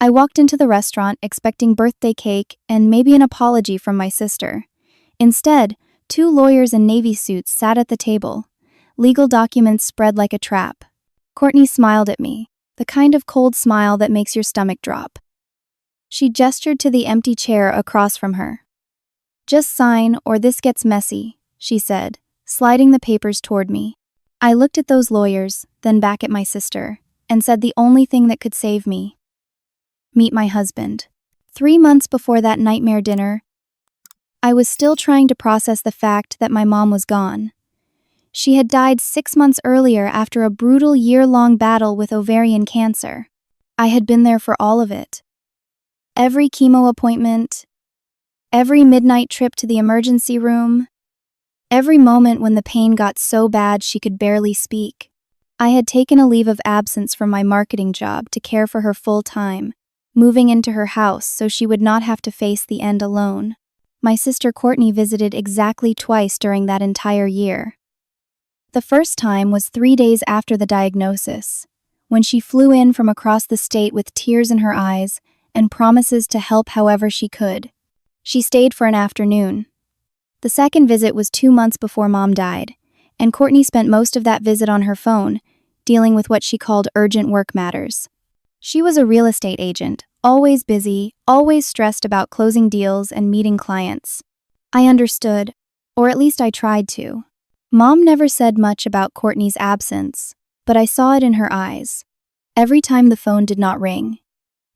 I walked into the restaurant expecting birthday cake and maybe an apology from my sister. Instead, two lawyers in navy suits sat at the table, legal documents spread like a trap. Courtney smiled at me, the kind of cold smile that makes your stomach drop. She gestured to the empty chair across from her. "Just sign or this gets messy," she said, sliding the papers toward me. I looked at those lawyers, then back at my sister, and said the only thing that could save me. Meet my husband. 3 months before that nightmare dinner, I was still trying to process the fact that my mom was gone. She had died 6 months earlier after a brutal year-long battle with ovarian cancer. I had been there for all of it. Every chemo appointment, every midnight trip to the emergency room, every moment when the pain got so bad she could barely speak. I had taken a leave of absence from my marketing job to care for her full-time, moving into her house so she would not have to face the end alone. My sister Courtney visited exactly twice during that entire year. The first time was 3 days after the diagnosis, when she flew in from across the state with tears in her eyes and promises to help however she could. She stayed for an afternoon. The second visit was 2 months before Mom died, and Courtney spent most of that visit on her phone, dealing with what she called urgent work matters. She was a real estate agent, always busy, always stressed about closing deals and meeting clients. I understood, or at least I tried to. Mom never said much about Courtney's absence, but I saw it in her eyes. Every time the phone did not ring.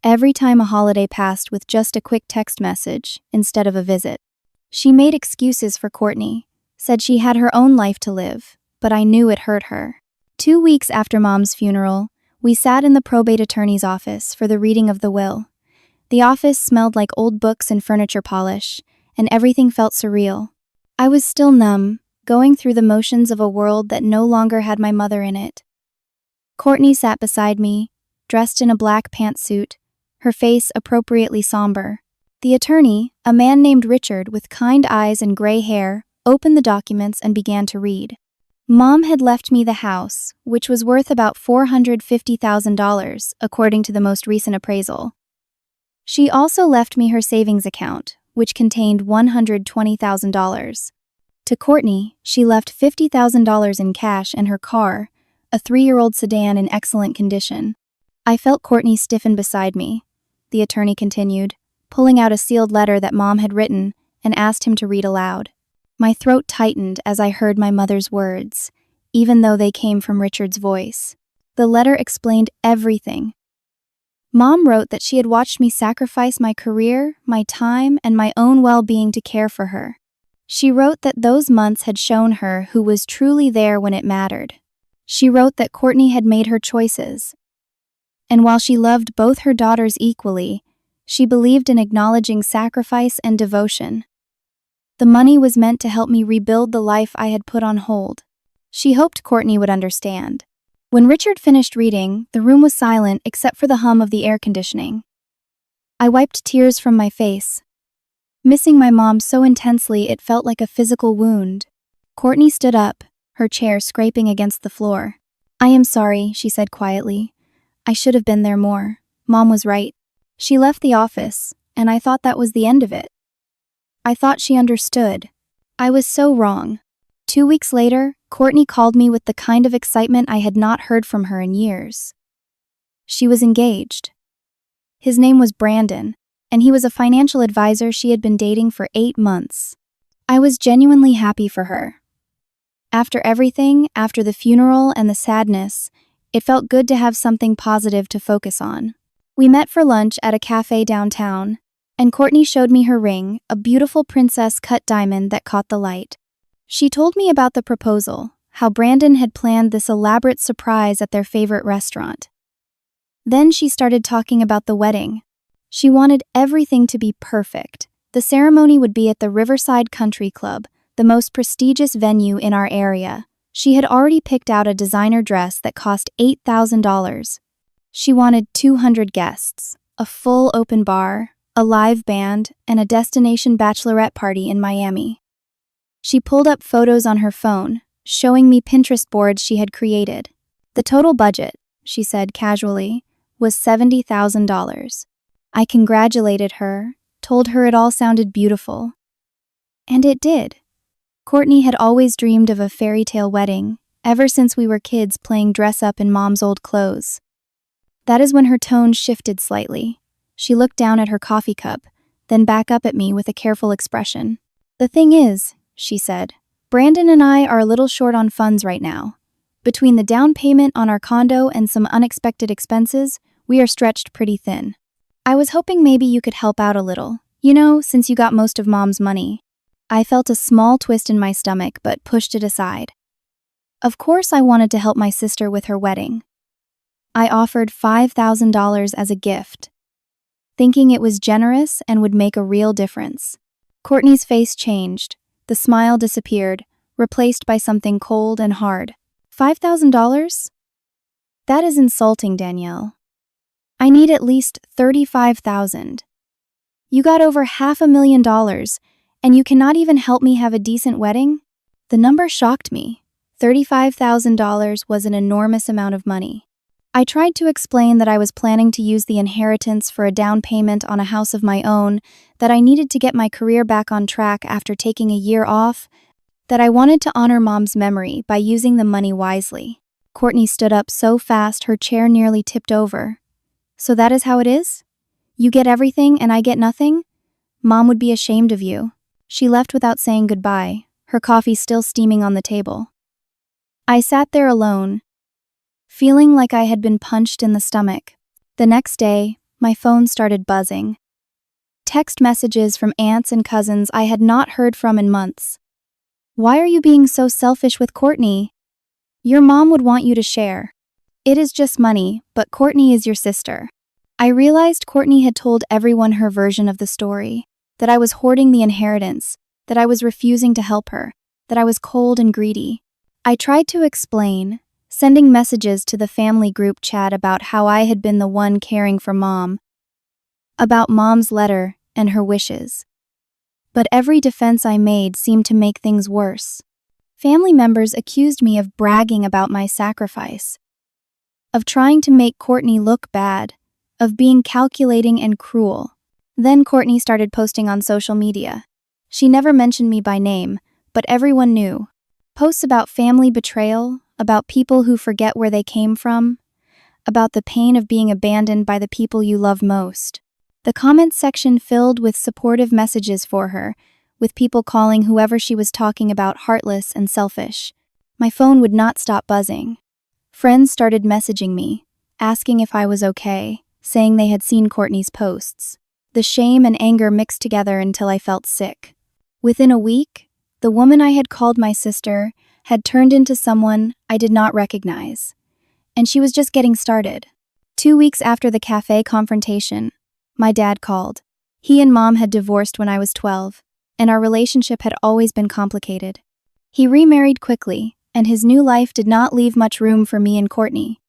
Every time a holiday passed with just a quick text message instead of a visit. She made excuses for Courtney, said she had her own life to live, but I knew it hurt her. 2 weeks after Mom's funeral, we sat in the probate attorney's office for the reading of the will. The office smelled like old books and furniture polish, and everything felt surreal. I was still numb, going through the motions of a world that no longer had my mother in it. Courtney sat beside me, dressed in a black pantsuit, her face appropriately somber. The attorney, a man named Richard with kind eyes and gray hair, opened the documents and began to read. Mom had left me the house, which was worth about $450,000, according to the most recent appraisal. She also left me her savings account, which contained $120,000. To Courtney, she left $50,000 in cash and her car, a 3-year-old sedan in excellent condition. I felt Courtney stiffen beside me. The attorney continued, pulling out a sealed letter that Mom had written and asked him to read aloud. My throat tightened as I heard my mother's words, even though they came from Richard's voice. The letter explained everything. Mom wrote that she had watched me sacrifice my career, my time, and my own well-being to care for her. She wrote that those months had shown her who was truly there when it mattered. She wrote that Courtney had made her choices. And while she loved both her daughters equally, she believed in acknowledging sacrifice and devotion. The money was meant to help me rebuild the life I had put on hold. She hoped Courtney would understand. When Richard finished reading, the room was silent except for the hum of the air conditioning. I wiped tears from my face. Missing my mom so intensely it felt like a physical wound. Courtney stood up, her chair scraping against the floor. "I am sorry," she said quietly. "I should have been there more. Mom was right." She left the office, and I thought that was the end of it. I thought she understood. I was so wrong. 2 weeks later, Courtney called me with the kind of excitement I had not heard from her in years. She was engaged. His name was Brandon, and he was a financial advisor she had been dating for 8 months. I was genuinely happy for her. After everything, after the funeral and the sadness, it felt good to have something positive to focus on. We met for lunch at a cafe downtown, and Courtney showed me her ring, a beautiful princess-cut diamond that caught the light. She told me about the proposal, how Brandon had planned this elaborate surprise at their favorite restaurant. Then she started talking about the wedding. She wanted everything to be perfect. The ceremony would be at the Riverside Country Club, the most prestigious venue in our area. She had already picked out a designer dress that cost $8,000. She wanted 200 guests, a full open bar, a live band, and a destination bachelorette party in Miami. She pulled up photos on her phone, showing me Pinterest boards she had created. The total budget, she said casually, was $70,000. I congratulated her, told her it all sounded beautiful. And it did. Courtney had always dreamed of a fairy tale wedding, ever since we were kids playing dress-up in Mom's old clothes. That is when her tone shifted slightly. She looked down at her coffee cup, then back up at me with a careful expression. "The thing is," she said, "Brandon and I are a little short on funds right now. Between the down payment on our condo and some unexpected expenses, we are stretched pretty thin. I was hoping maybe you could help out a little, since you got most of Mom's money." I felt a small twist in my stomach but pushed it aside. Of course I wanted to help my sister with her wedding. I offered $5,000 as a gift, thinking it was generous and would make a real difference. Courtney's face changed. The smile disappeared, replaced by something cold and hard. $5,000? That is insulting, Danielle. I need at least $35,000. You got over $500,000, and you cannot even help me have a decent wedding? The number shocked me. $35,000 was an enormous amount of money. I tried to explain that I was planning to use the inheritance for a down payment on a house of my own, that I needed to get my career back on track after taking a year off, that I wanted to honor Mom's memory by using the money wisely. Courtney stood up so fast her chair nearly tipped over. "So that is how it is? You get everything and I get nothing? Mom would be ashamed of you." She left without saying goodbye, her coffee still steaming on the table. I sat there alone, feeling like I had been punched in the stomach. The next day, my phone started buzzing. Text messages from aunts and cousins I had not heard from in months. "Why are you being so selfish with Courtney? Your mom would want you to share. It is just money, but Courtney is your sister." I realized Courtney had told everyone her version of the story, that I was hoarding the inheritance, that I was refusing to help her, that I was cold and greedy. I tried to explain, sending messages to the family group chat about how I had been the one caring for Mom, about Mom's letter and her wishes. But every defense I made seemed to make things worse. Family members accused me of bragging about my sacrifice, of trying to make Courtney look bad, of being calculating and cruel. Then Courtney started posting on social media. She never mentioned me by name, but everyone knew. Posts about family betrayal, about people who forget where they came from, about the pain of being abandoned by the people you love most. The comments section filled with supportive messages for her, with people calling whoever she was talking about heartless and selfish. My phone would not stop buzzing. Friends started messaging me, asking if I was okay, saying they had seen Courtney's posts. The shame and anger mixed together until I felt sick. Within a week, the woman I had called my sister had turned into someone I did not recognize, and she was just getting started. 2 weeks after the cafe confrontation, my dad called. He and Mom had divorced when I was 12, and our relationship had always been complicated. He remarried quickly, and his new life did not leave much room for me and Courtney.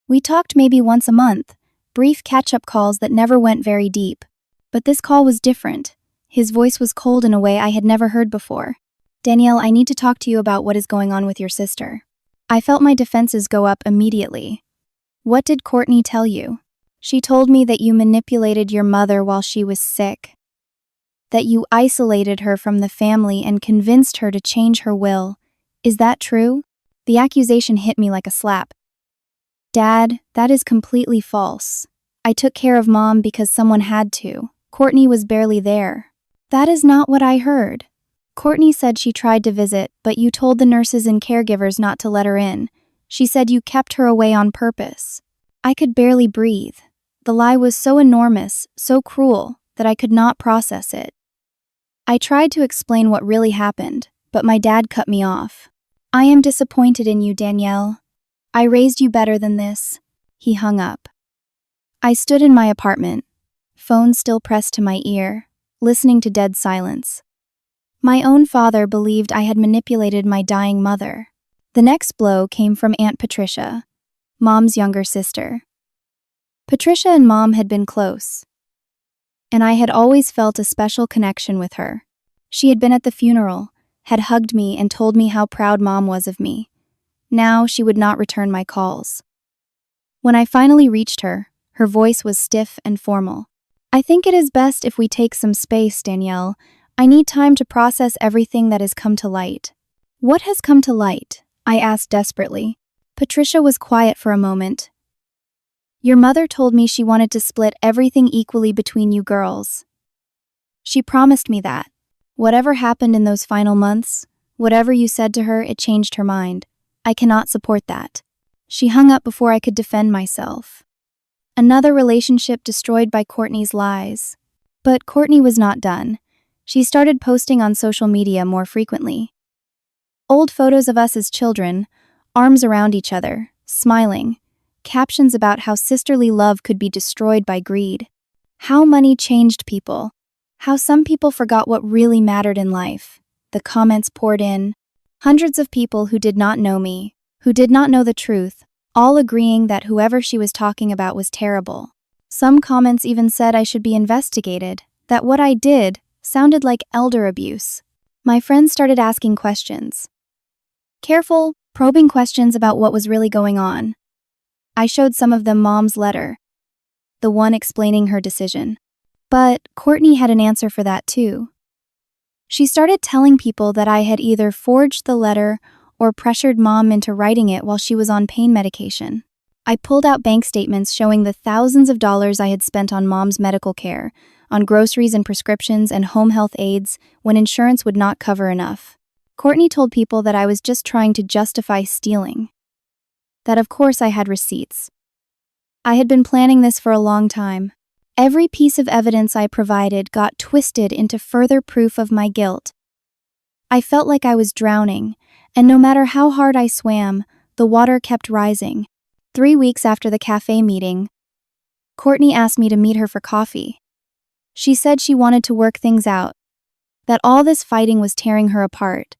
We talked maybe once a month, brief catch-up calls that never went very deep. But this call was different. His voice was cold in a way I had never heard before. "Danielle, I need to talk to you about what is going on with your sister." I felt my defenses go up immediately. "What did Courtney tell you?" "She told me that you manipulated your mother while she was sick, that you isolated her from the family and convinced her to change her will. Is that true?" The accusation hit me like a slap. "Dad, that is completely false. I took care of Mom because someone had to. Courtney was barely there." "That is not what I heard. Courtney said she tried to visit, but you told the nurses and caregivers not to let her in. She said you kept her away on purpose." I could barely breathe. The lie was so enormous, so cruel, that I could not process it. I tried to explain what really happened, but my dad cut me off. "I am disappointed in you, Danielle. I raised you better than this." He hung up. I stood in my apartment, phone still pressed to my ear, listening to dead silence. My own father believed I had manipulated my dying mother. The next blow came from Aunt Patricia, Mom's younger sister. Patricia and Mom had been close, and I had always felt a special connection with her. She had been at the funeral, had hugged me and told me how proud Mom was of me. Now she would not return my calls. When I finally reached her, her voice was stiff and formal. I think it is best if we take some space, Danielle. I need time to process everything that has come to light. What has come to light? I asked desperately. Patricia was quiet for a moment. Your mother told me she wanted to split everything equally between you girls. She promised me that. Whatever happened in those final months, whatever you said to her, it changed her mind. I cannot support that. She hung up before I could defend myself. Another relationship destroyed by Courtney's lies. But Courtney was not done. She started posting on social media more frequently. Old photos of us as children, arms around each other, smiling, captions about how sisterly love could be destroyed by greed. How money changed people. How some people forgot what really mattered in life. The comments poured in. Hundreds of people who did not know me, who did not know the truth, all agreeing that whoever she was talking about was terrible. Some comments even said I should be investigated, that what I did sounded like elder abuse. My friends started asking questions. Careful, probing questions about what was really going on. I showed some of them Mom's letter, the one explaining her decision. But Courtney had an answer for that too. She started telling people that I had either forged the letter or pressured Mom into writing it while she was on pain medication. I pulled out bank statements showing the thousands of dollars I had spent on Mom's medical care, on groceries and prescriptions and home health aides when insurance would not cover enough. Courtney told people that I was just trying to justify stealing. That of course I had receipts. I had been planning this for a long time. Every piece of evidence I provided got twisted into further proof of my guilt. I felt like I was drowning, and no matter how hard I swam, the water kept rising. 3 weeks after the cafe meeting, Courtney asked me to meet her for coffee. She said she wanted to work things out, that all this fighting was tearing her apart.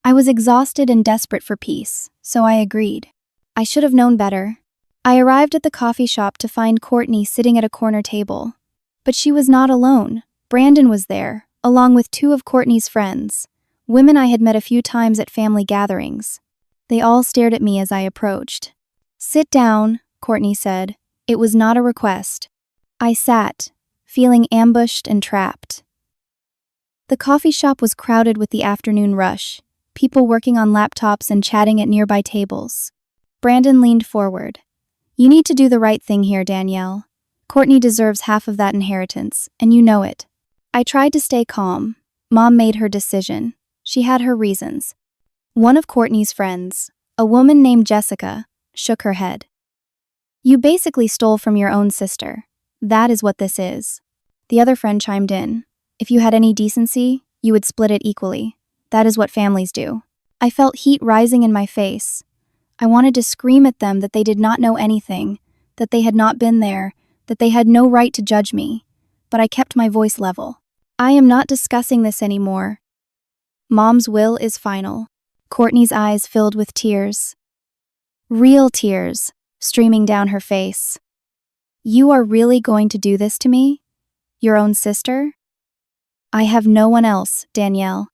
I was exhausted and desperate for peace, so I agreed. I should have known better. I arrived at the coffee shop to find Courtney sitting at a corner table. But she was not alone. Brandon was there, along with 2 of Courtney's friends, women I had met a few times at family gatherings. They all stared at me as I approached. "Sit down," Courtney said. It was not a request. I sat, feeling ambushed and trapped. The coffee shop was crowded with the afternoon rush, people working on laptops and chatting at nearby tables. Brandon leaned forward. "You need to do the right thing here, Danielle. Courtney deserves half of that inheritance, and you know it." I tried to stay calm. Mom made her decision. She had her reasons. One of Courtney's friends, a woman named Jessica, shook her head. "You basically stole from your own sister. That is what this is." The other friend chimed in. "If you had any decency, you would split it equally. That is what families do." I felt heat rising in my face. I wanted to scream at them that they did not know anything, that they had not been there, that they had no right to judge me. But I kept my voice level. "I am not discussing this anymore. Mom's will is final." Courtney's eyes filled with tears. Real tears, streaming down her face. "You are really going to do this to me? Your own sister?" "I have no one else, Danielle.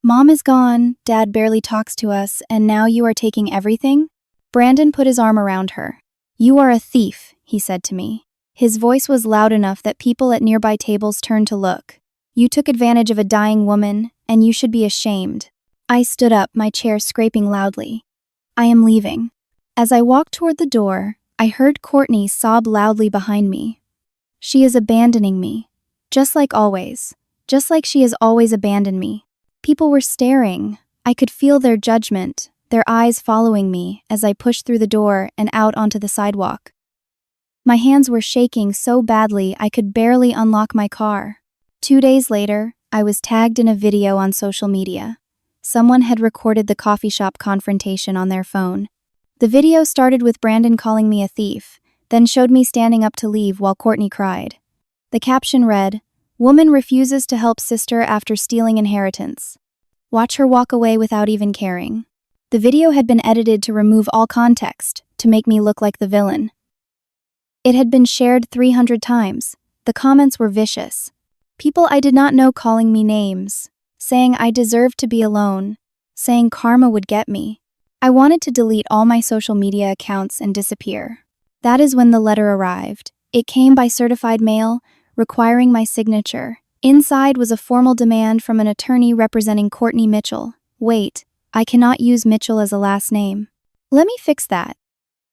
Mom is gone, Dad barely talks to us, and now you are taking everything?" Brandon put his arm around her. "You are a thief," he said to me. His voice was loud enough that people at nearby tables turned to look. "You took advantage of a dying woman, and you should be ashamed." I stood up, my chair scraping loudly. "I am leaving." As I walked toward the door, I heard Courtney sob loudly behind me. "She is abandoning me. Just like always. Just like she has always abandoned me." People were staring. I could feel their judgment, their eyes following me as I pushed through the door and out onto the sidewalk. My hands were shaking so badly I could barely unlock my car. 2 days later, I was tagged in a video on social media. Someone had recorded the coffee shop confrontation on their phone. The video started with Brandon calling me a thief, then showed me standing up to leave while Courtney cried. The caption read, "Woman refuses to help sister after stealing inheritance. Watch her walk away without even caring." The video had been edited to remove all context, to make me look like the villain. It had been shared 300 times. The comments were vicious. People I did not know calling me names, saying I deserved to be alone, saying karma would get me. I wanted to delete all my social media accounts and disappear. That is when the letter arrived. It came by certified mail, requiring my signature. Inside was a formal demand from an attorney representing Courtney Mitchell. Wait, I cannot use Mitchell as a last name. Let me fix that.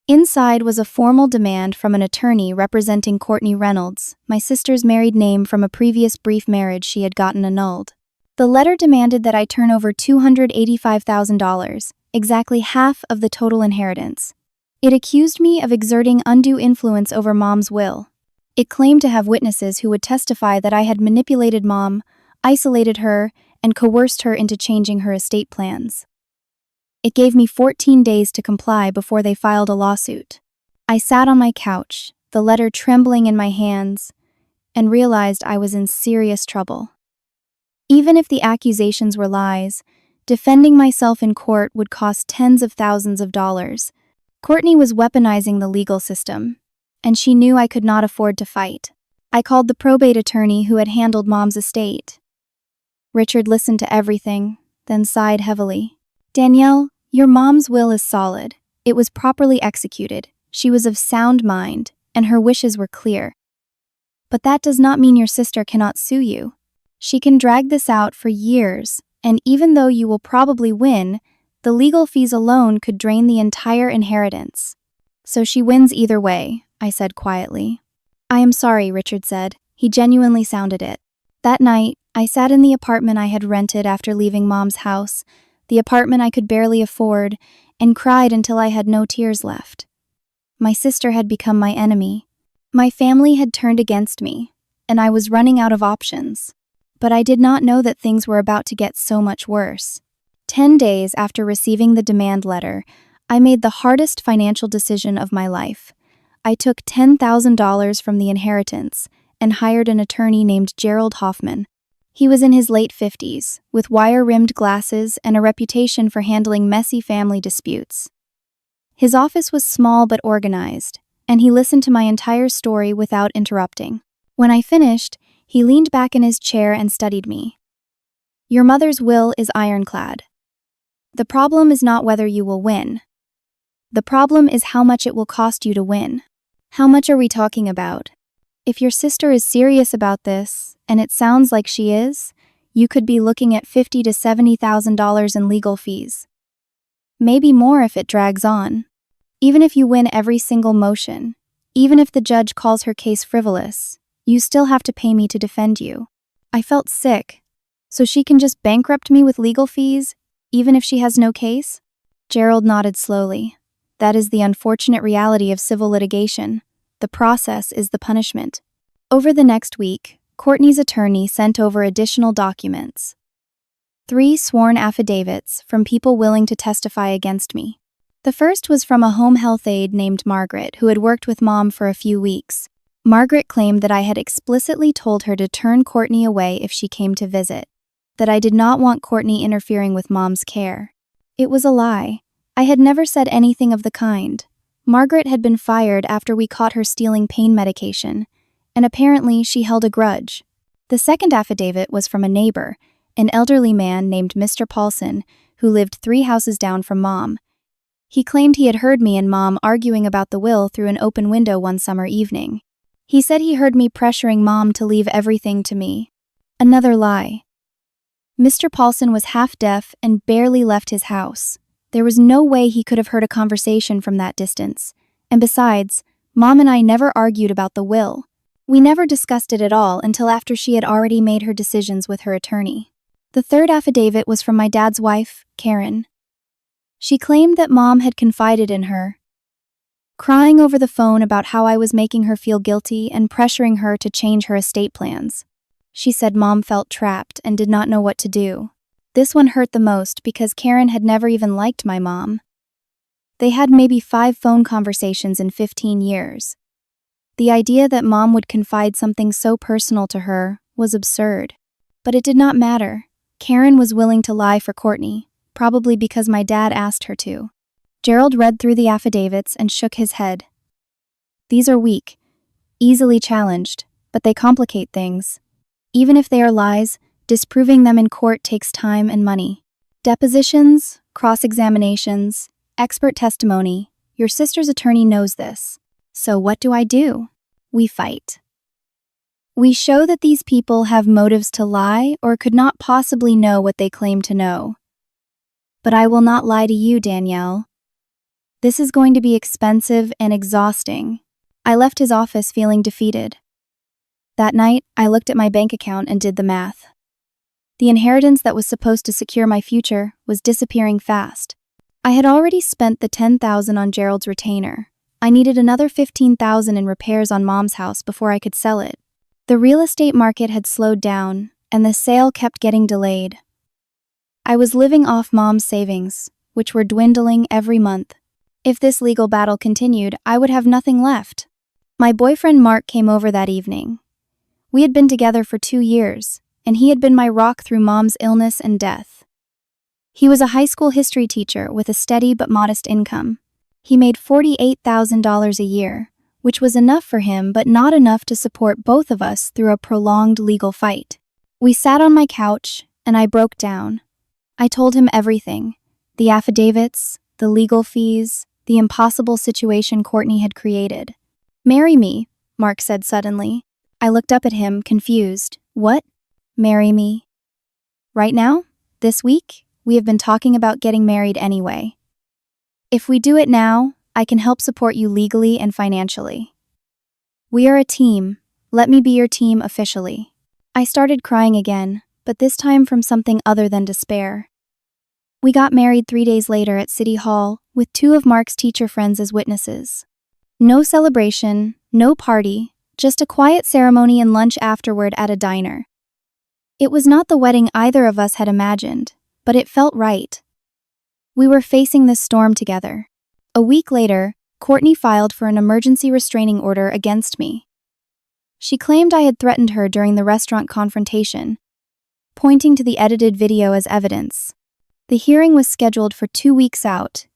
Inside was a formal demand from an attorney representing Courtney Reynolds, my sister's married name from a previous brief marriage she had gotten annulled. The letter demanded that I turn over $285,000, exactly half of the total inheritance. It accused me of exerting undue influence over Mom's will. It claimed to have witnesses who would testify that I had manipulated Mom, isolated her, and coerced her into changing her estate plans. It gave me 14 days to comply before they filed a lawsuit. I sat on my couch, the letter trembling in my hands, and realized I was in serious trouble. Even if the accusations were lies, defending myself in court would cost tens of thousands of dollars. Courtney was weaponizing the legal system, and she knew I could not afford to fight. I called the probate attorney who had handled Mom's estate. Richard listened to everything, then sighed heavily. Danielle, your mom's will is solid. It was properly executed. She was of sound mind, and her wishes were clear. But that does not mean your sister cannot sue you. She can drag this out for years, and even though you will probably win, the legal fees alone could drain the entire inheritance. So she wins either way, I said quietly. I am sorry, Richard said. He genuinely sounded it. That night, I sat in the apartment I had rented after leaving Mom's house, the apartment I could barely afford, and cried until I had no tears left. My sister had become my enemy. My family had turned against me, and I was running out of options. But I did not know that things were about to get so much worse. 10 days after receiving the demand letter, I made the hardest financial decision of my life. I took $10,000 from the inheritance and hired an attorney named Gerald Hoffman. He was in his late 50s, with wire-rimmed glasses and a reputation for handling messy family disputes. His office was small but organized, and he listened to my entire story without interrupting. When I finished, he leaned back in his chair and studied me. Your mother's will is ironclad. The problem is not whether you will win. The problem is how much it will cost you to win. How much are we talking about? If your sister is serious about this, and it sounds like she is, you could be looking at $50,000 to $70,000 in legal fees. Maybe more if it drags on. Even if you win every single motion, even if the judge calls her case frivolous, you still have to pay me to defend you. I felt sick. So she can just bankrupt me with legal fees, even if she has no case? Gerald nodded slowly. That is the unfortunate reality of civil litigation. The process is the punishment. Over the next week, Courtney's attorney sent over additional documents. 3 sworn affidavits from people willing to testify against me. The first was from a home health aide named Margaret, who had worked with Mom for a few weeks. Margaret claimed that I had explicitly told her to turn Courtney away if she came to visit, that I did not want Courtney interfering with Mom's care. It was a lie. I had never said anything of the kind. Margaret had been fired after we caught her stealing pain medication, and apparently she held a grudge. The second affidavit was from a neighbor, an elderly man named Mr. Paulson, who lived 3 houses down from Mom. He claimed he had heard me and Mom arguing about the will through an open window one summer evening. He said he heard me pressuring Mom to leave everything to me. Another lie. Mr. Paulson was half-deaf and barely left his house. There was no way he could have heard a conversation from that distance. And besides, Mom and I never argued about the will. We never discussed it at all until after she had already made her decisions with her attorney. The third affidavit was from my dad's wife, Karen. She claimed that Mom had confided in her, crying over the phone about how I was making her feel guilty and pressuring her to change her estate plans. She said Mom felt trapped and did not know what to do. This one hurt the most because Karen had never even liked my mom. They had maybe 5 phone conversations in 15 years. The idea that Mom would confide something so personal to her was absurd. But it did not matter. Karen was willing to lie for Courtney, probably because my dad asked her to. Gerald read through the affidavits and shook his head. These are weak, easily challenged, but they complicate things. Even if they are lies, disproving them in court takes time and money. Depositions, cross-examinations, expert testimony. Your sister's attorney knows this. So what do? We fight. We show that these people have motives to lie or could not possibly know what they claim to know. But I will not lie to you, Danielle. This is going to be expensive and exhausting. I left his office feeling defeated. That night, I looked at my bank account and did the math. The inheritance that was supposed to secure my future was disappearing fast. I had already spent the $10,000 on Gerald's retainer. I needed another $15,000 in repairs on Mom's house before I could sell it. The real estate market had slowed down, and the sale kept getting delayed. I was living off Mom's savings, which were dwindling every month. If this legal battle continued, I would have nothing left. My boyfriend Mark came over that evening. We had been together for 2 years, and he had been my rock through Mom's illness and death. He was a high school history teacher with a steady but modest income. He made $48,000 a year, which was enough for him but not enough to support both of us through a prolonged legal fight. We sat on my couch, and I broke down. I told him everything: the affidavits, the legal fees, the impossible situation Courtney had created. "Marry me," Mark said suddenly. I looked up at him, confused. "What? Marry me? Right now? This week? We have been talking about getting married anyway. If we do it now, I can help support you legally and financially. We are a team. Let me be your team officially." I started crying again, but this time from something other than despair. We got married 3 days later at City Hall, with 2 of Mark's teacher friends as witnesses. No celebration, no party, just a quiet ceremony and lunch afterward at a diner. It was not the wedding either of us had imagined, but it felt right. We were facing this storm together. A week later, Courtney filed for an emergency restraining order against me. She claimed I had threatened her during the restaurant confrontation, pointing to the edited video as evidence. The hearing was scheduled for 2 weeks out.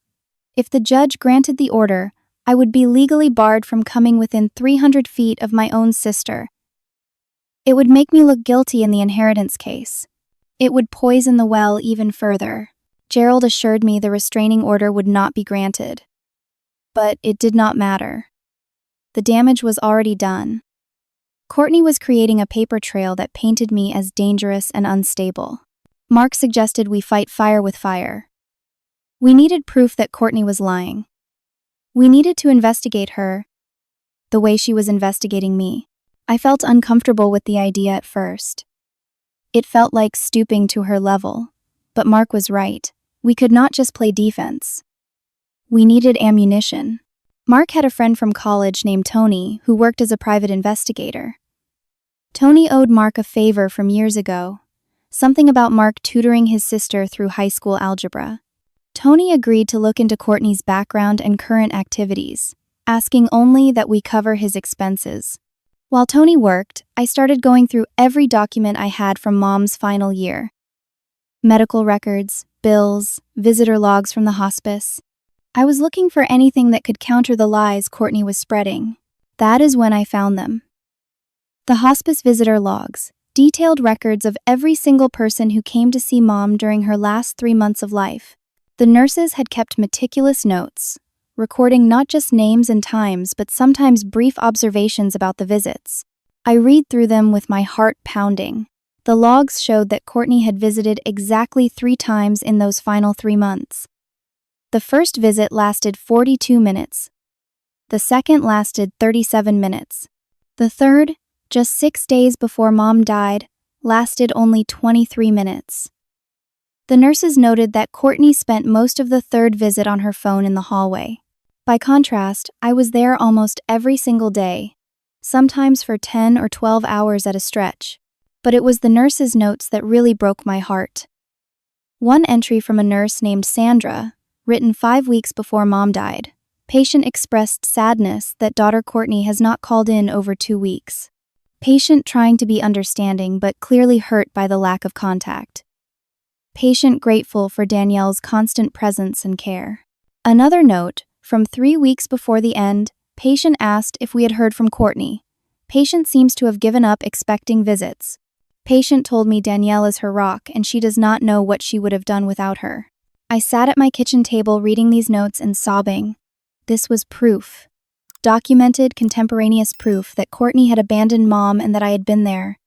If the judge granted the order, I would be legally barred from coming within 300 feet of my own sister. It would make me look guilty in the inheritance case. It would poison the well even further. Gerald assured me the restraining order would not be granted. But it did not matter. The damage was already done. Courtney was creating a paper trail that painted me as dangerous and unstable. Mark suggested we fight fire with fire. We needed proof that Courtney was lying. We needed to investigate her the way she was investigating me. I felt uncomfortable with the idea at first. It felt like stooping to her level, but Mark was right. We could not just play defense. We needed ammunition. Mark had a friend from college named Tony who worked as a private investigator. Tony owed Mark a favor from years ago, something about Mark tutoring his sister through high school algebra. Tony agreed to look into Courtney's background and current activities, asking only that we cover his expenses. While Tony worked, I started going through every document I had from Mom's final year. Medical records, bills, visitor logs from the hospice. I was looking for anything that could counter the lies Courtney was spreading. That is when I found them. The hospice visitor logs, detailed records of every single person who came to see Mom during her last 3 months of life. The nurses had kept meticulous notes, recording not just names and times, but sometimes brief observations about the visits. I read through them with my heart pounding. The logs showed that Courtney had visited exactly 3 times in those final 3 months. The first visit lasted 42 minutes. The second lasted 37 minutes. The third, just 6 days before Mom died, lasted only 23 minutes. The nurses noted that Courtney spent most of the third visit on her phone in the hallway. By contrast, I was there almost every single day, sometimes for 10 or 12 hours at a stretch. But it was the nurses' notes that really broke my heart. One entry from a nurse named Sandra, written 5 weeks before Mom died. Patient expressed sadness that daughter Courtney has not called in over 2 weeks. Patient trying to be understanding but clearly hurt by the lack of contact. Patient grateful for Danielle's constant presence and care. Another note, from 3 weeks before the end, patient asked if we had heard from Courtney. Patient seems to have given up expecting visits. Patient told me Danielle is her rock and she does not know what she would have done without her. I sat at my kitchen table reading these notes and sobbing. This was proof. documented, contemporaneous proof that Courtney had abandoned Mom and that I had been there.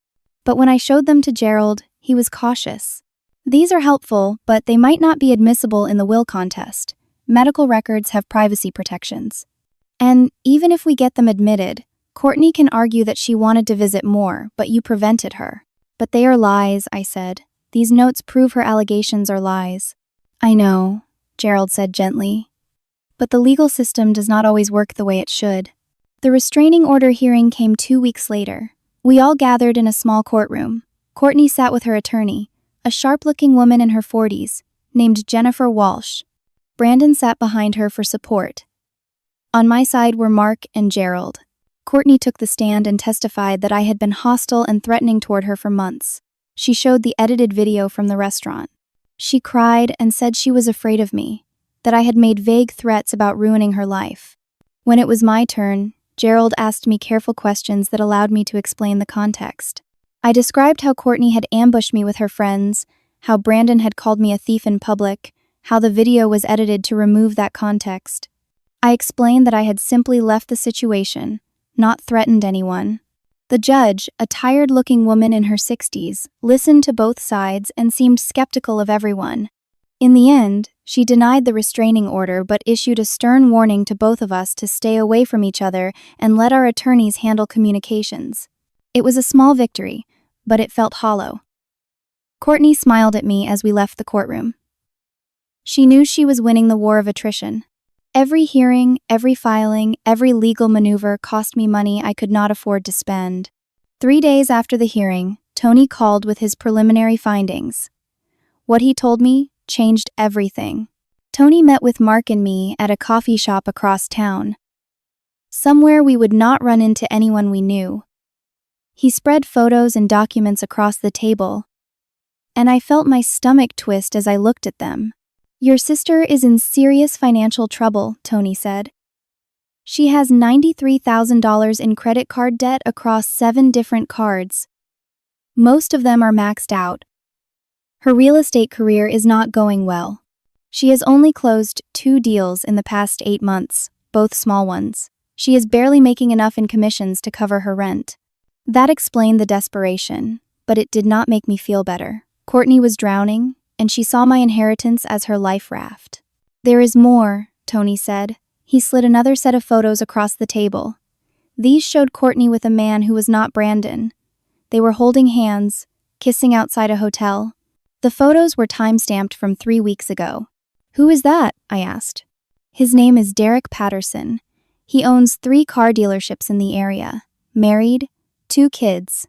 But when I showed them to Gerald, he was cautious. These are helpful, but they might not be admissible in the will contest. Medical records have privacy protections. And even if we get them admitted, Courtney can argue that she wanted to visit more, but you prevented her. But they are lies, I said. These notes prove her allegations are lies. I know, Gerald said gently. But the legal system does not always work the way it should. The restraining order hearing came 2 weeks later. We all gathered in a small courtroom. Courtney sat with her attorney, a sharp-looking woman in her 40s, named Jennifer Walsh. Brandon sat behind her for support. On my side were Mark and Gerald. Courtney took the stand and testified that I had been hostile and threatening toward her for months. She showed the edited video from the restaurant. She cried and said she was afraid of me, that I had made vague threats about ruining her life. When it was my turn, Gerald asked me careful questions that allowed me to explain the context. I described how Courtney had ambushed me with her friends, how Brandon had called me a thief in public, how the video was edited to remove that context. I explained that I had simply left the situation, not threatened anyone. The judge, a tired-looking woman in her 60s, listened to both sides and seemed skeptical of everyone. In the end, she denied the restraining order but issued a stern warning to both of us to stay away from each other and let our attorneys handle communications. It was a small victory, but it felt hollow. Courtney smiled at me as we left the courtroom. She knew she was winning the war of attrition. Every hearing, every filing, every legal maneuver cost me money I could not afford to spend. 3 days after the hearing, Tony called with his preliminary findings. What he told me changed everything. Tony met with Mark and me at a coffee shop across town. Somewhere we would not run into anyone we knew. He spread photos and documents across the table, and I felt my stomach twist as I looked at them. Your sister is in serious financial trouble, Tony said. She has $93,000 in credit card debt across 7 different cards. Most of them are maxed out. Her real estate career is not going well. She has only closed 2 deals in the past 8 months, both small ones. She is barely making enough in commissions to cover her rent. That explained the desperation, but it did not make me feel better. Courtney was drowning, and she saw my inheritance as her life raft. There is more, Tony said. He slid another set of photos across the table. These showed Courtney with a man who was not Brandon. They were holding hands, kissing outside a hotel. The photos were time-stamped from 3 weeks ago. Who is that? I asked. His name is Derek Patterson. He owns 3 car dealerships in the area. Married, 2 kids.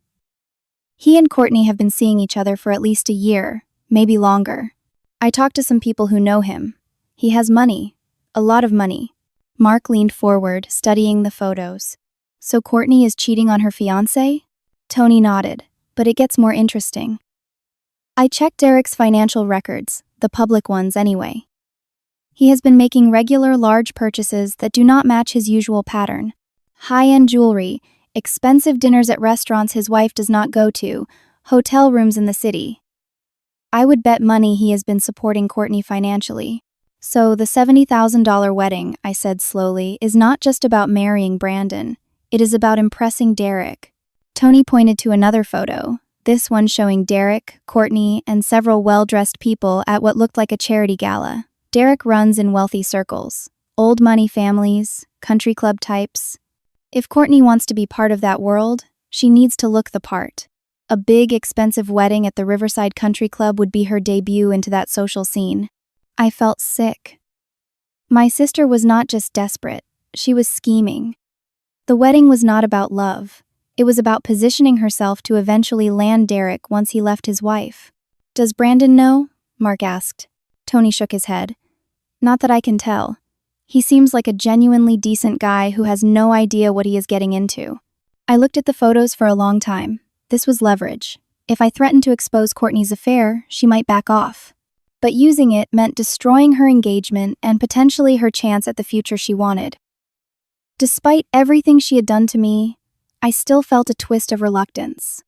He and Courtney have been seeing each other for at least a year, maybe longer. I talked to some people who know him. He has money. A lot of money. Mark leaned forward, studying the photos. So Courtney is cheating on her fiancé? Tony nodded, but it gets more interesting. I checked Derek's financial records, the public ones anyway. He has been making regular large purchases that do not match his usual pattern. High-end jewelry, expensive dinners at restaurants his wife does not go to, hotel rooms in the city. I would bet money he has been supporting Courtney financially. So the $70,000 wedding, I said slowly, is not just about marrying Brandon. It is about impressing Derek. Tony pointed to another photo, this one showing Derek, Courtney, and several well-dressed people at what looked like a charity gala. Derek runs in wealthy circles, old money families, country club types. If Courtney wants to be part of that world, she needs to look the part. A big, expensive wedding at the Riverside Country Club would be her debut into that social scene. I felt sick. My sister was not just desperate, she was scheming. The wedding was not about love. It was about positioning herself to eventually land Derek once he left his wife. Does Brandon know? Mark asked. Tony shook his head. Not that I can tell. He seems like a genuinely decent guy who has no idea what he is getting into. I looked at the photos for a long time. This was leverage. If I threatened to expose Courtney's affair, she might back off. But using it meant destroying her engagement and potentially her chance at the future she wanted. Despite everything she had done to me, I still felt a twist of reluctance.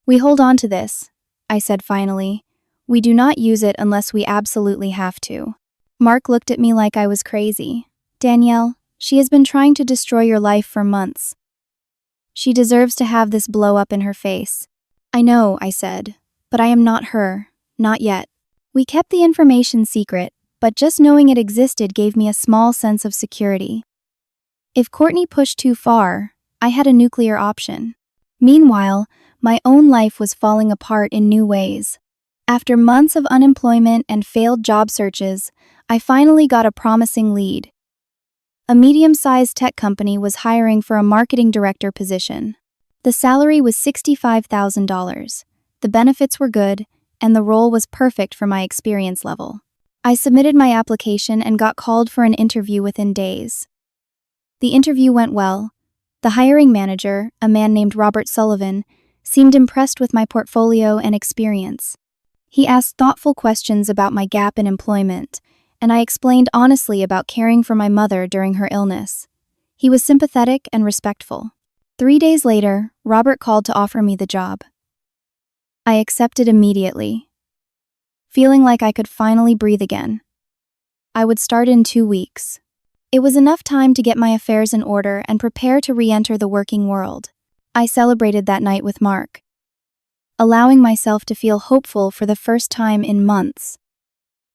We hold on to this, I said finally. We do not use it unless we absolutely have to. Mark looked at me like I was crazy. Danielle, She has been trying to destroy your life for months. She deserves to have this blow up in her face. I know, I said, but I am not her. Not yet. We kept the information secret, but just knowing it existed gave me a small sense of security. If Courtney pushed too far, I had a nuclear option. Meanwhile, my own life was falling apart in new ways. After months of unemployment and failed job searches, I finally got a promising lead. A medium-sized tech company was hiring for a marketing director position. The salary was $65,000. The benefits were good, and the role was perfect for my experience level. I submitted my application and got called for an interview within days. The interview went well. The hiring manager, a man named Robert Sullivan, seemed impressed with my portfolio and experience. He asked thoughtful questions about my gap in employment, and I explained honestly about caring for my mother during her illness. He was sympathetic and respectful. 3 days later, Robert called to offer me the job. I accepted immediately, feeling like I could finally breathe again. I would start in 2 weeks. It was enough time to get my affairs in order and prepare to re-enter the working world. I celebrated that night with Mark, allowing myself to feel hopeful for the first time in months.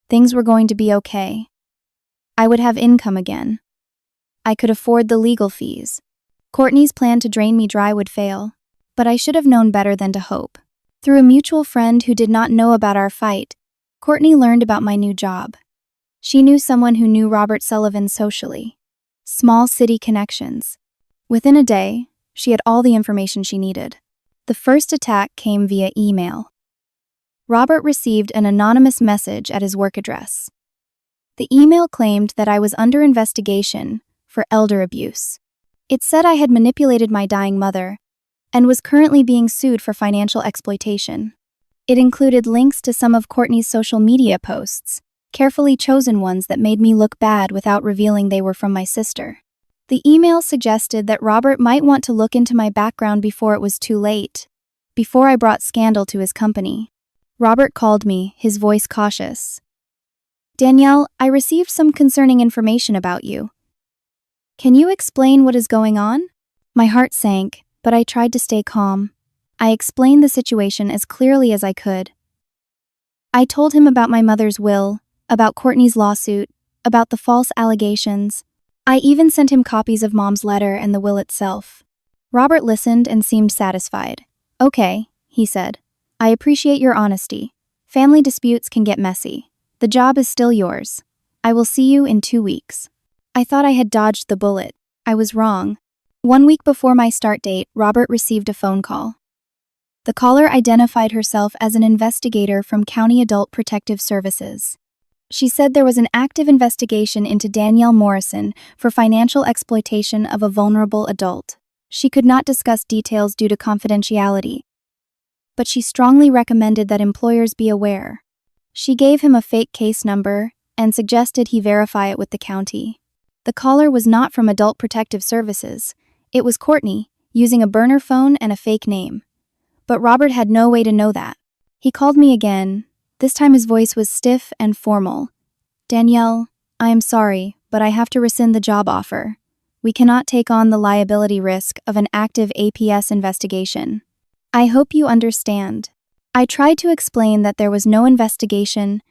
Things were going to be okay. I would have income again. I could afford the legal fees. Courtney's plan to drain me dry would fail, but I should have known better than to hope. Through a mutual friend who did not know about our fight, Courtney learned about my new job. She knew someone who knew Robert Sullivan socially. Small city connections. Within a day, she had all the information she needed. The first attack came via email. Robert received an anonymous message at his work address. The email claimed that I was under investigation for elder abuse. It said I had manipulated my dying mother and was currently being sued for financial exploitation. It included links to some of Courtney's social media posts, carefully chosen ones that made me look bad without revealing they were from my sister. The email suggested that Robert might want to look into my background before it was too late, before I brought scandal to his company. Robert called me, his voice cautious. "Danielle, I received some concerning information about you. Can you explain what is going on?" My heart sank, but I tried to stay calm. I explained the situation as clearly as I could. I told him about my mother's will, about Courtney's lawsuit, about the false allegations. I even sent him copies of Mom's letter and the will itself. Robert listened and seemed satisfied. "Okay," he said. "I appreciate your honesty. Family disputes can get messy. The job is still yours. I will see you in 2 weeks." I thought I had dodged the bullet. I was wrong. 1 week before my start date, Robert received a phone call. The caller identified herself as an investigator from County Adult Protective Services. She said there was an active investigation into Danielle Morrison for financial exploitation of a vulnerable adult. She could not discuss details due to confidentiality, but she strongly recommended that employers be aware. She gave him a fake case number and suggested he verify it with the county. The caller was not from Adult Protective Services. It was Courtney, using a burner phone and a fake name. But Robert had no way to know that. He called me again. This time his voice was stiff and formal. "Danielle, I am sorry, but I have to rescind the job offer. We cannot take on the liability risk of an active APS investigation. I hope you understand." I tried to explain that there was no investigation,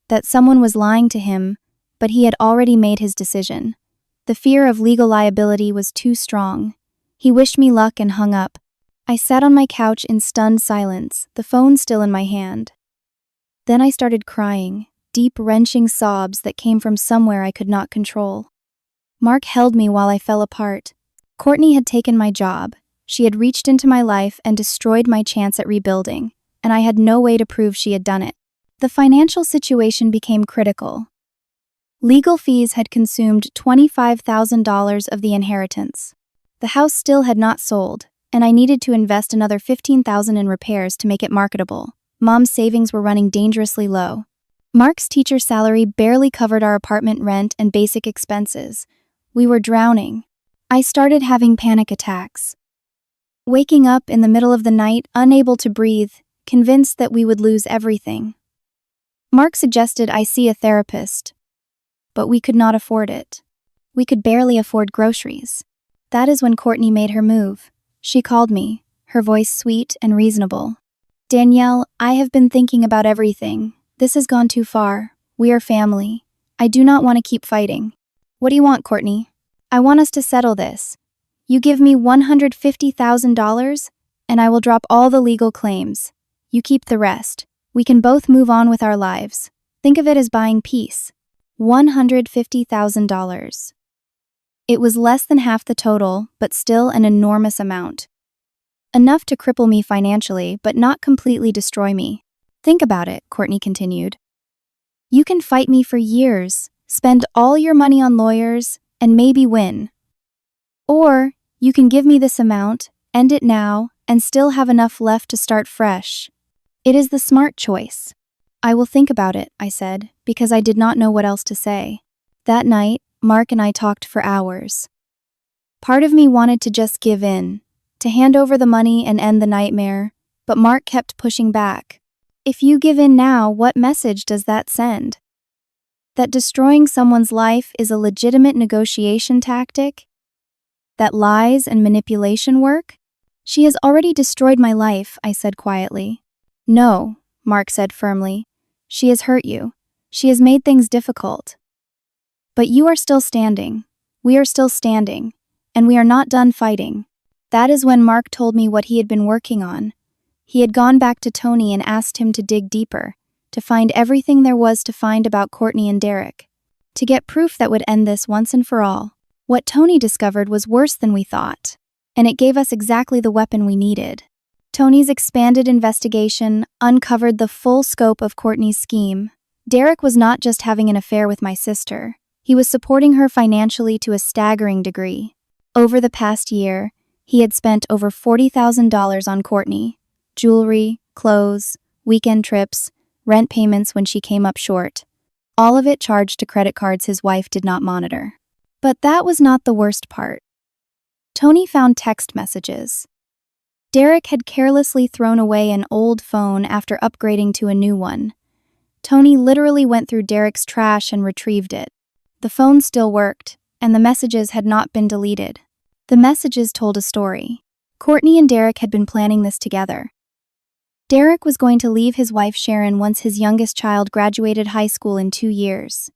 that someone was lying to him, but he had already made his decision. The fear of legal liability was too strong. He wished me luck and hung up. I sat on my couch in stunned silence, the phone still in my hand. Then I started crying, deep, wrenching sobs that came from somewhere I could not control. Mark held me while I fell apart. Courtney had taken my job. She had reached into my life and destroyed my chance at rebuilding, and I had no way to prove she had done it. The financial situation became critical. Legal fees had consumed $25,000 of the inheritance. The house still had not sold, and I needed to invest another $15,000 in repairs to make it marketable. Mom's savings were running dangerously low. Mark's teacher salary barely covered our apartment rent and basic expenses. We were drowning. I started having panic attacks. Waking up in the middle of the night, unable to breathe, convinced that we would lose everything. Mark suggested I see a therapist, but we could not afford it. We could barely afford groceries. That is when Courtney made her move. She called me, her voice sweet and reasonable. Danielle, I have been thinking about everything. This has gone too far. We are family. I do not want to keep fighting. What do you want, Courtney? I want us to settle this. You give me $150,000, and I will drop all the legal claims. You keep the rest. We can both move on with our lives. Think of it as buying peace. $150,000. It was less than half the total, but still an enormous amount. Enough to cripple me financially, but not completely destroy me. Think about it, Courtney continued. You can fight me for years, spend all your money on lawyers, and maybe win. Or you can give me this amount, end it now, and still have enough left to start fresh. It is the smart choice. I will think about it, I said, because I did not know what else to say. That night, Mark and I talked for hours. Part of me wanted to just give in, to hand over the money and end the nightmare, but Mark kept pushing back. If you give in now, what message does that send? That destroying someone's life is a legitimate negotiation tactic? That lies and manipulation work? She has already destroyed my life, I said quietly. No, Mark said firmly. She has hurt you. She has made things difficult. But you are still standing. We are still standing. And we are not done fighting. That is when Mark told me what he had been working on. He had gone back to Tony and asked him to dig deeper, to find everything there was to find about Courtney and Derek, to get proof that would end this once and for all. What Tony discovered was worse than we thought, and it gave us exactly the weapon we needed. Tony's expanded investigation uncovered the full scope of Courtney's scheme. Derek was not just having an affair with my sister. He was supporting her financially to a staggering degree. Over the past year, he had spent over $40,000 on Courtney. Jewelry, clothes, weekend trips, rent payments when she came up short. All of it charged to credit cards his wife did not monitor. But that was not the worst part. Tony found text messages. Derek had carelessly thrown away an old phone after upgrading to a new one. Tony literally went through Derek's trash and retrieved it. The phone still worked, and the messages had not been deleted. The messages told a story. Courtney and Derek had been planning this together. Derek was going to leave his wife Sharon once his youngest child graduated high school in 2 years.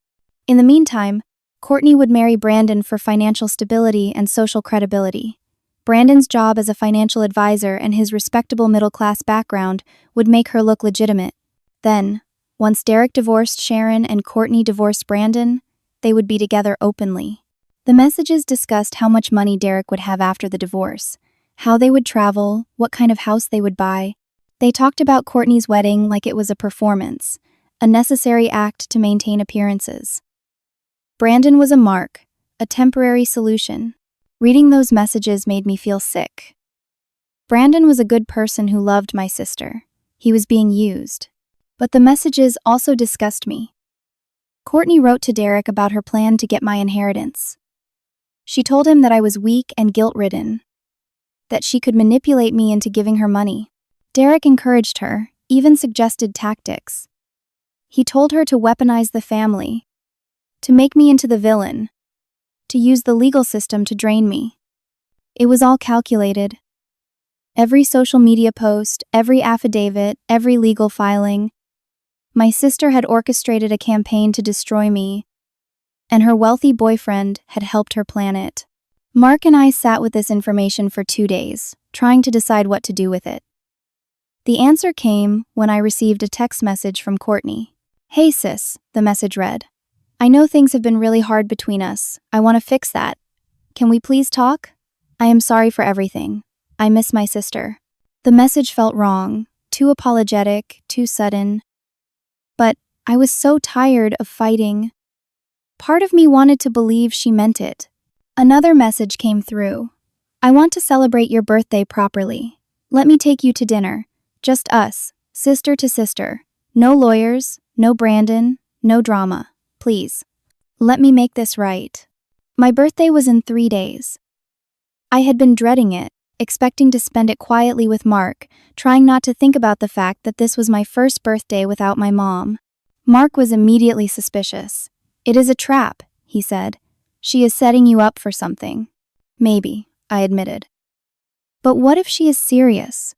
In the meantime, Courtney would marry Brandon for financial stability and social credibility. Brandon's job as a financial advisor and his respectable middle-class background would make her look legitimate. Then, once Derek divorced Sharon and Courtney divorced Brandon, they would be together openly. The messages discussed how much money Derek would have after the divorce, how they would travel, what kind of house they would buy. They talked about Courtney's wedding like it was a performance, a necessary act to maintain appearances. Brandon was a mark, a temporary solution. Reading those messages made me feel sick. Brandon was a good person who loved my sister. He was being used. But the messages also disgust me. Courtney wrote to Derek about her plan to get my inheritance. She told him that I was weak and guilt-ridden, that she could manipulate me into giving her money. Derek encouraged her, even suggested tactics. He told her to weaponize the family, to make me into the villain, to use the legal system to drain me. It was all calculated. Every social media post, every affidavit, every legal filing. My sister had orchestrated a campaign to destroy me, and her wealthy boyfriend had helped her plan it. Mark and I sat with this information for 2 days, trying to decide what to do with it. The answer came when I received a text message from Courtney. "Hey sis," the message read. "I know things have been really hard between us. I want to fix that. Can we please talk? I am sorry for everything. I miss my sister." The message felt wrong, too apologetic, too sudden. But I was so tired of fighting. Part of me wanted to believe she meant it. Another message came through. "I want to celebrate your birthday properly. Let me take you to dinner. Just us, sister to sister. No lawyers, no Brandon, no drama. Please. Let me make this right." My birthday was in 3 days. I had been dreading it, expecting to spend it quietly with Mark, trying not to think about the fact that this was my first birthday without my mom. Mark was immediately suspicious. "It is a trap," he said. She is setting you up for something. Maybe, I admitted. But what if she is serious?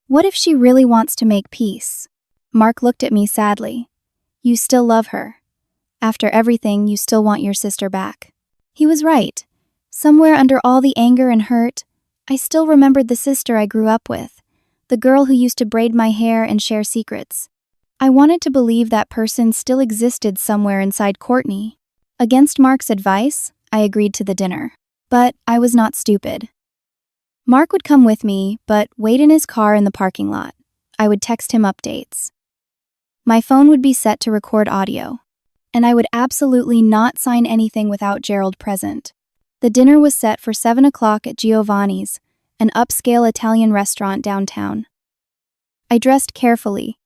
What if she really wants to make peace? Mark looked at me sadly. You still love her. After everything, you still want your sister back. He was right. Somewhere under all the anger and hurt, I still remembered the sister I grew up with, the girl who used to braid my hair and share secrets. I wanted to believe that person still existed somewhere inside Courtney. Against Mark's advice, I agreed to the dinner. But I was not stupid. Mark would come with me, but wait in his car in the parking lot. I would text him updates. My phone would be set to record audio, and I would absolutely not sign anything without Gerald present. The dinner was set for 7 o'clock at Giovanni's, an upscale Italian restaurant downtown. I dressed carefully,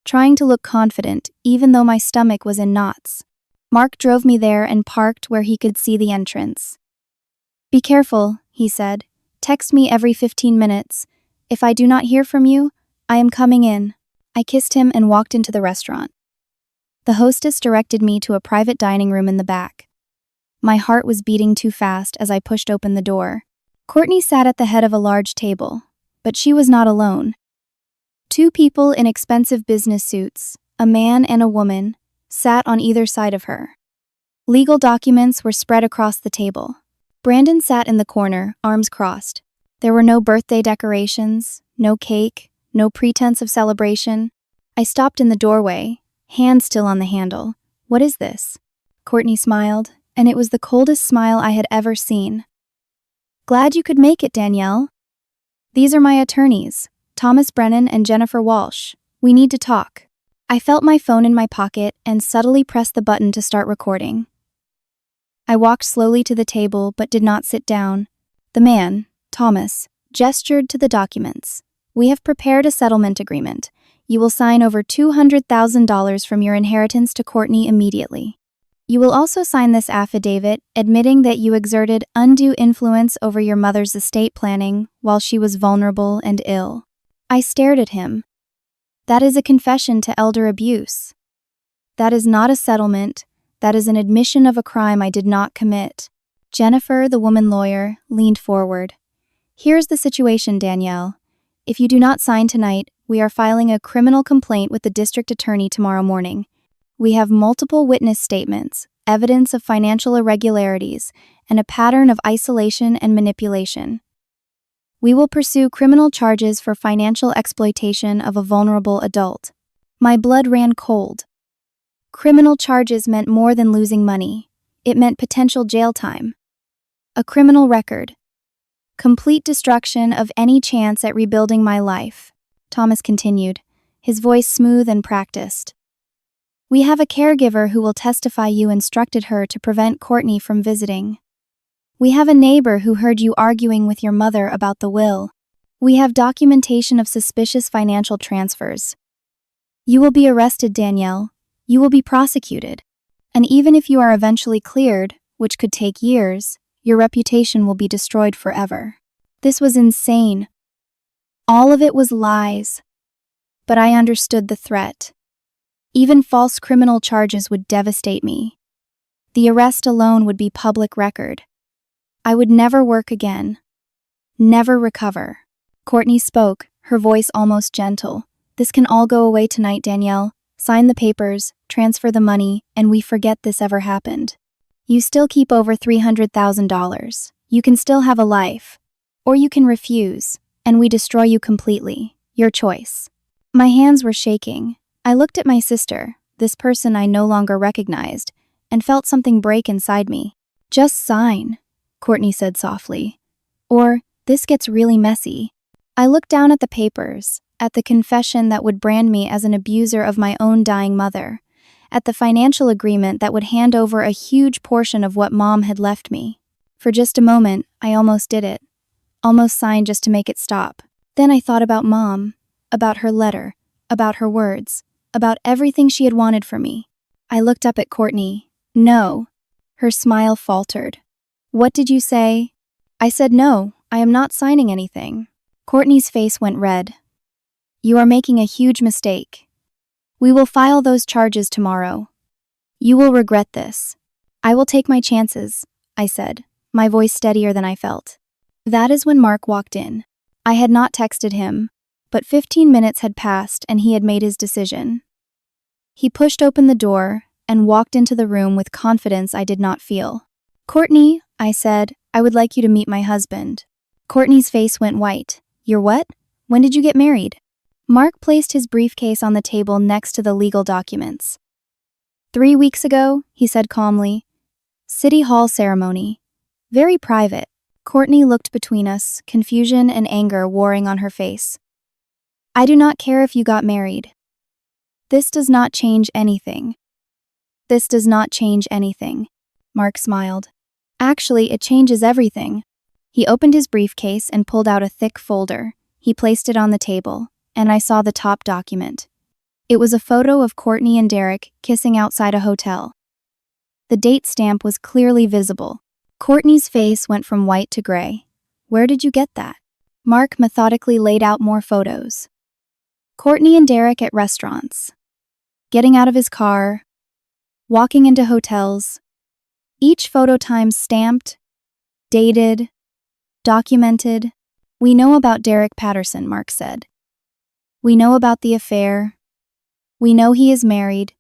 trying to look confident even though my stomach was in knots. Mark drove me there and parked where he could see the entrance. Be careful, he said. Text me every 15 minutes. If I do not hear from you, I am coming in. I kissed him and walked into the restaurant. The hostess directed me to a private dining room in the back. My heart was beating too fast as I pushed open the door. Courtney sat at the head of a large table, but she was not alone. 2 people in expensive business suits, a man and a woman, sat on either side of her. Legal documents were spread across the table. Brandon sat in the corner, arms crossed. There were no birthday decorations, no cake, no pretense of celebration. I stopped in the doorway, hand still on the handle. What is this? Courtney smiled, and it was the coldest smile I had ever seen. Glad you could make it, Danielle. These are my attorneys, Thomas Brennan and Jennifer Walsh. We need to talk. I felt my phone in my pocket and subtly pressed the button to start recording. I walked slowly to the table but did not sit down. The man, Thomas, gestured to the documents. We have prepared a settlement agreement. You will sign over $200,000 from your inheritance to Courtney immediately. You will also sign this affidavit admitting that you exerted undue influence over your mother's estate planning while she was vulnerable and ill. I stared at him. That is a confession to elder abuse. That is not a settlement. That is an admission of a crime I did not commit. Jennifer, the woman lawyer, leaned forward. Here's the situation, Danielle. If you do not sign tonight, we are filing a criminal complaint with the district attorney tomorrow morning. We have multiple witness statements, evidence of financial irregularities, and a pattern of isolation and manipulation. We will pursue criminal charges for financial exploitation of a vulnerable adult. My blood ran cold. Criminal charges meant more than losing money. It meant potential jail time. A criminal record. Complete destruction of any chance at rebuilding my life. Thomas continued, his voice smooth and practiced. We have a caregiver who will testify you instructed her to prevent Courtney from visiting. We have a neighbor who heard you arguing with your mother about the will. We have documentation of suspicious financial transfers. You will be arrested, Danielle. You will be prosecuted. And even if you are eventually cleared, which could take years, your reputation will be destroyed forever. This was insane. All of it was lies. But I understood the threat. Even false criminal charges would devastate me. The arrest alone would be public record. I would never work again. Never recover. Courtney spoke, her voice almost gentle. This can all go away tonight, Danielle. Sign the papers, transfer the money, and we forget this ever happened. You still keep over $300,000. You can still have a life. Or you can refuse, and we destroy you completely. Your choice. My hands were shaking. I looked at my sister, this person I no longer recognized, and felt something break inside me. Just sign, Courtney said softly. Or, this gets really messy. I looked down at the papers, at the confession that would brand me as an abuser of my own dying mother, at the financial agreement that would hand over a huge portion of what Mom had left me. For just a moment, I almost did it. Almost signed just to make it stop. Then I thought about Mom, about her letter, about her words, about everything she had wanted for me. I looked up at Courtney. No. Her smile faltered. What did you say? I said no, I am not signing anything. Courtney's face went red. You are making a huge mistake. We will file those charges tomorrow. You will regret this. I will take my chances, I said, my voice steadier than I felt. That is when Mark walked in. I had not texted him, but 15 minutes had passed and he had made his decision. He pushed open the door and walked into the room with confidence I did not feel. Courtney, I said, I would like you to meet my husband. Courtney's face went white. You're what? When did you get married? Mark placed his briefcase on the table next to the legal documents. 3 weeks ago, he said calmly. City Hall ceremony. Very private. Courtney looked between us, confusion and anger warring on her face. I do not care if you got married. This does not change anything. This does not change anything. Mark smiled. Actually, it changes everything. He opened his briefcase and pulled out a thick folder. He placed it on the table, and I saw the top document. It was a photo of Courtney and Derek kissing outside a hotel. The date stamp was clearly visible. Courtney's face went from white to gray. Where did you get that? Mark methodically laid out more photos. Courtney and Derek at restaurants. Getting out of his car. Walking into hotels. Each photo time stamped, dated, documented. We know about Derek Patterson, Mark said. We know about the affair. We know he is married.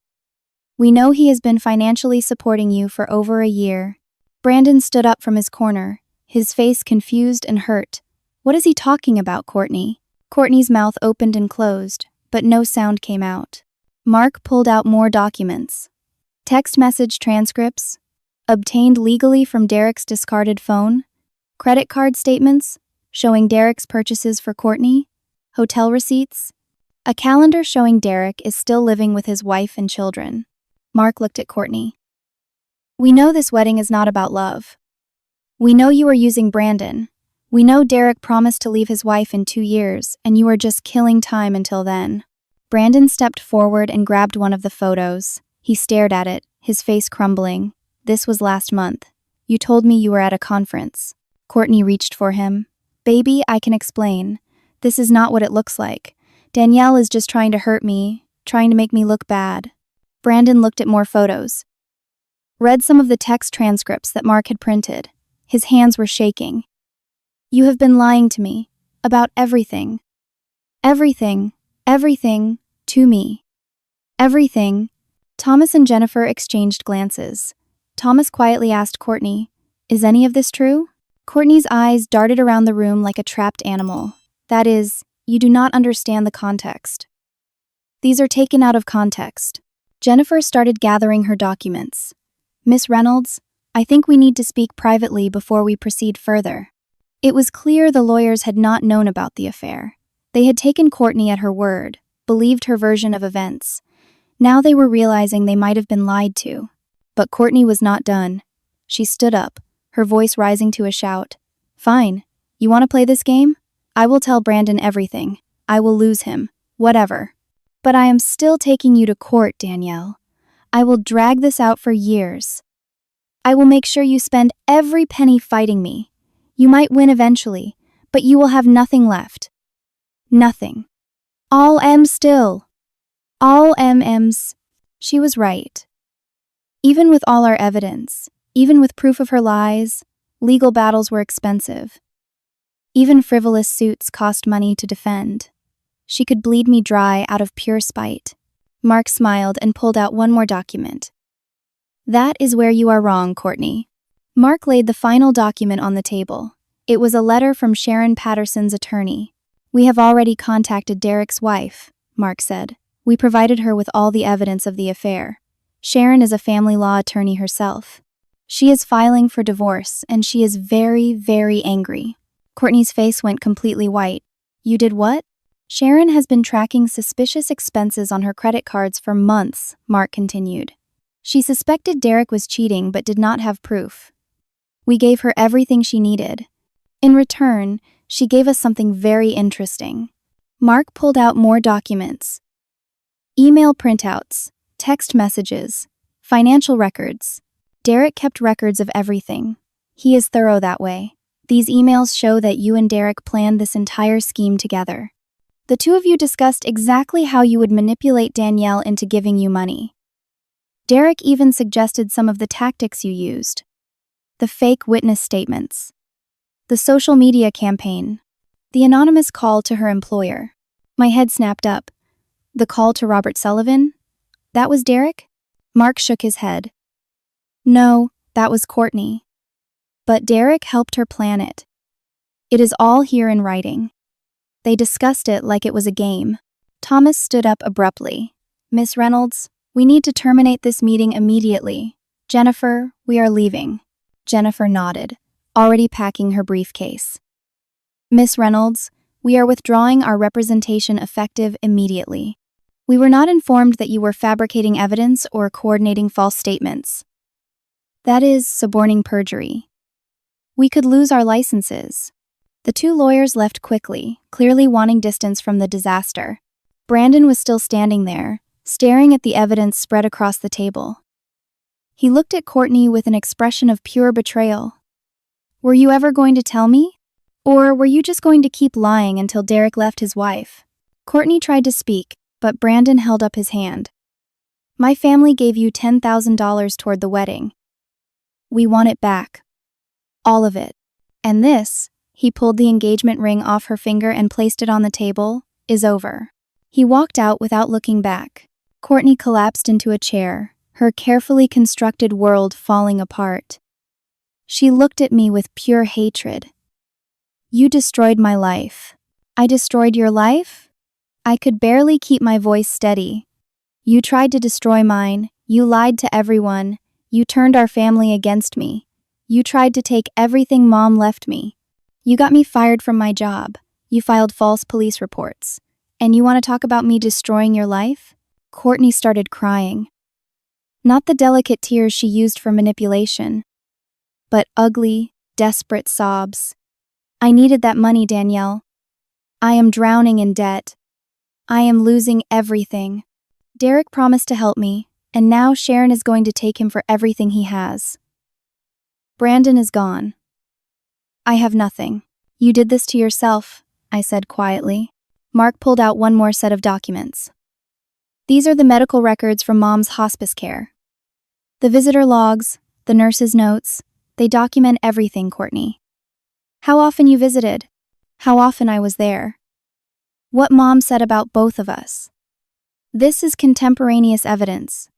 We know he has been financially supporting you for over a year. Brandon stood up from his corner, his face confused and hurt. What is he talking about, Courtney? Courtney's mouth opened and closed, but no sound came out. Mark pulled out more documents. Text message transcripts, obtained legally from Derek's discarded phone, credit card statements showing Derek's purchases for Courtney, hotel receipts, a calendar showing Derek is still living with his wife and children. Mark looked at Courtney. We know this wedding is not about love. We know you are using Brandon. We know Derek promised to leave his wife in 2 years, and you are just killing time until then. Brandon stepped forward and grabbed one of the photos. He stared at it, his face crumbling. This was last month. You told me you were at a conference. Courtney reached for him. Baby, I can explain. This is not what it looks like. Danielle is just trying to hurt me, trying to make me look bad. Brandon looked at more photos. Read some of the text transcripts that Mark had printed. His hands were shaking. You have been lying to me. About everything. Everything. Everything. To me. Everything. Thomas and Jennifer exchanged glances. Thomas quietly asked Courtney, Is any of this true? Courtney's eyes darted around the room like a trapped animal. That is, you do not understand the context. These are taken out of context. Jennifer started gathering her documents. Miss Reynolds, I think we need to speak privately before we proceed further. It was clear the lawyers had not known about the affair. They had taken Courtney at her word, believed her version of events. Now they were realizing they might have been lied to. But Courtney was not done. She stood up, her voice rising to a shout. Fine. You want to play this game? I will tell Brandon everything. I will lose him. Whatever. But I am still taking you to court, Danielle. I will drag this out for years. I will make sure you spend every penny fighting me. You might win eventually, but you will have nothing left. Nothing. All M still. All MMs. She was right. Even with all our evidence, even with proof of her lies, legal battles were expensive. Even frivolous suits cost money to defend. She could bleed me dry out of pure spite. Mark smiled and pulled out one more document. That is where you are wrong, Courtney. Mark laid the final document on the table. It was a letter from Sharon Patterson's attorney. We have already contacted Derek's wife, Mark said. We provided her with all the evidence of the affair. Sharon is a family law attorney herself. She is filing for divorce, and she is very, very angry. Courtney's face went completely white. You did what? Sharon has been tracking suspicious expenses on her credit cards for months, Mark continued. She suspected Derek was cheating but did not have proof. We gave her everything she needed. In return, she gave us something very interesting. Mark pulled out more documents. Email printouts, text messages, financial records. Derek kept records of everything. He is thorough that way. These emails show that you and Derek planned this entire scheme together. The two of you discussed exactly how you would manipulate Danielle into giving you money. Derek even suggested some of the tactics you used. The fake witness statements. The social media campaign. The anonymous call to her employer. My head snapped up. The call to Robert Sullivan? That was Derek? Mark shook his head. No, that was Courtney. But Derek helped her plan it. It is all here in writing. They discussed it like it was a game. Thomas stood up abruptly. Miss Reynolds, we need to terminate this meeting immediately. Jennifer, we are leaving. Jennifer nodded, already packing her briefcase. Miss Reynolds, we are withdrawing our representation effective immediately. We were not informed that you were fabricating evidence or coordinating false statements. That is suborning perjury. We could lose our licenses. The two lawyers left quickly, clearly wanting distance from the disaster. Brandon was still standing there, staring at the evidence spread across the table. He looked at Courtney with an expression of pure betrayal. Were you ever going to tell me? Or were you just going to keep lying until Derek left his wife? Courtney tried to speak, but Brandon held up his hand. My family gave you $10,000 toward the wedding. We want it back. All of it. And this, he pulled the engagement ring off her finger and placed it on the table, is over. He walked out without looking back. Courtney collapsed into a chair, her carefully constructed world falling apart. She looked at me with pure hatred. You destroyed my life. I destroyed your life? I could barely keep my voice steady. You tried to destroy mine. You lied to everyone. You turned our family against me. You tried to take everything Mom left me. You got me fired from my job. You filed false police reports. And you want to talk about me destroying your life? Courtney started crying. Not the delicate tears she used for manipulation, but ugly, desperate sobs. I needed that money, Danielle. I am drowning in debt. I am losing everything. Derek promised to help me, and now Sharon is going to take him for everything he has. Brandon is gone. I have nothing. You did this to yourself, I said quietly. Mark pulled out one more set of documents. These are the medical records from Mom's hospice care. The visitor logs, the nurse's notes, they document everything, Courtney. How often you visited, how often I was there. What Mom said about both of us. This is contemporaneous evidence,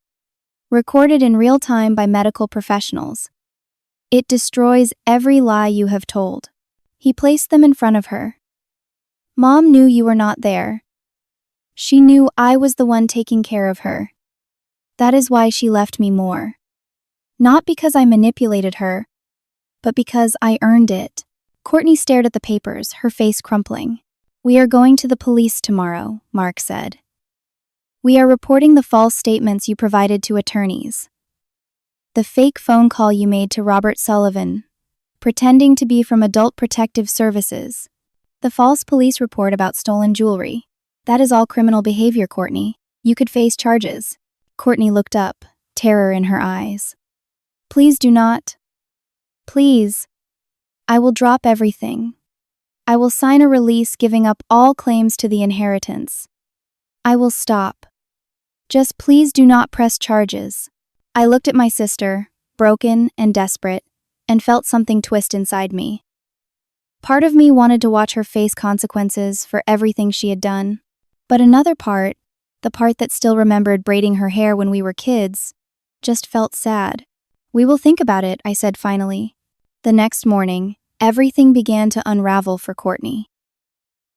recorded in real time by medical professionals. It destroys every lie you have told. He placed them in front of her. Mom knew you were not there. She knew I was the one taking care of her. That is why she left me more. Not because I manipulated her, but because I earned it. Courtney stared at the papers, her face crumpling. We are going to the police tomorrow, Mark said. We are reporting the false statements you provided to attorneys. The fake phone call you made to Robert Sullivan, pretending to be from Adult Protective Services. The false police report about stolen jewelry. That is all criminal behavior, Courtney. You could face charges. Courtney looked up, terror in her eyes. Please do not. Please. I will drop everything. I will sign a release giving up all claims to the inheritance. I will stop. Just please do not press charges. I looked at my sister, broken and desperate, and felt something twist inside me. Part of me wanted to watch her face consequences for everything she had done, but another part, the part that still remembered braiding her hair when we were kids, just felt sad. We will think about it, I said finally. The next morning, everything began to unravel for Courtney.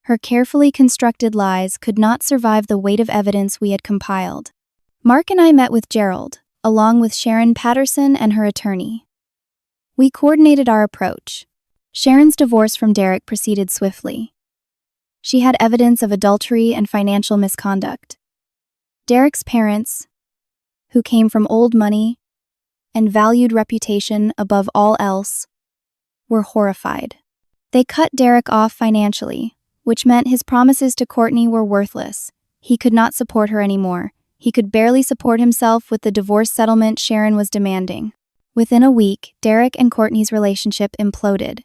Her carefully constructed lies could not survive the weight of evidence we had compiled. Mark and I met with Gerald, along with Sharon Patterson and her attorney. We coordinated our approach. Sharon's divorce from Derek proceeded swiftly. She had evidence of adultery and financial misconduct. Derek's parents, who came from old money and valued reputation above all else, were horrified. They cut Derek off financially, which meant his promises to Courtney were worthless. He could not support her anymore. He could barely support himself with the divorce settlement Sharon was demanding. Within a week, Derek and Courtney's relationship imploded.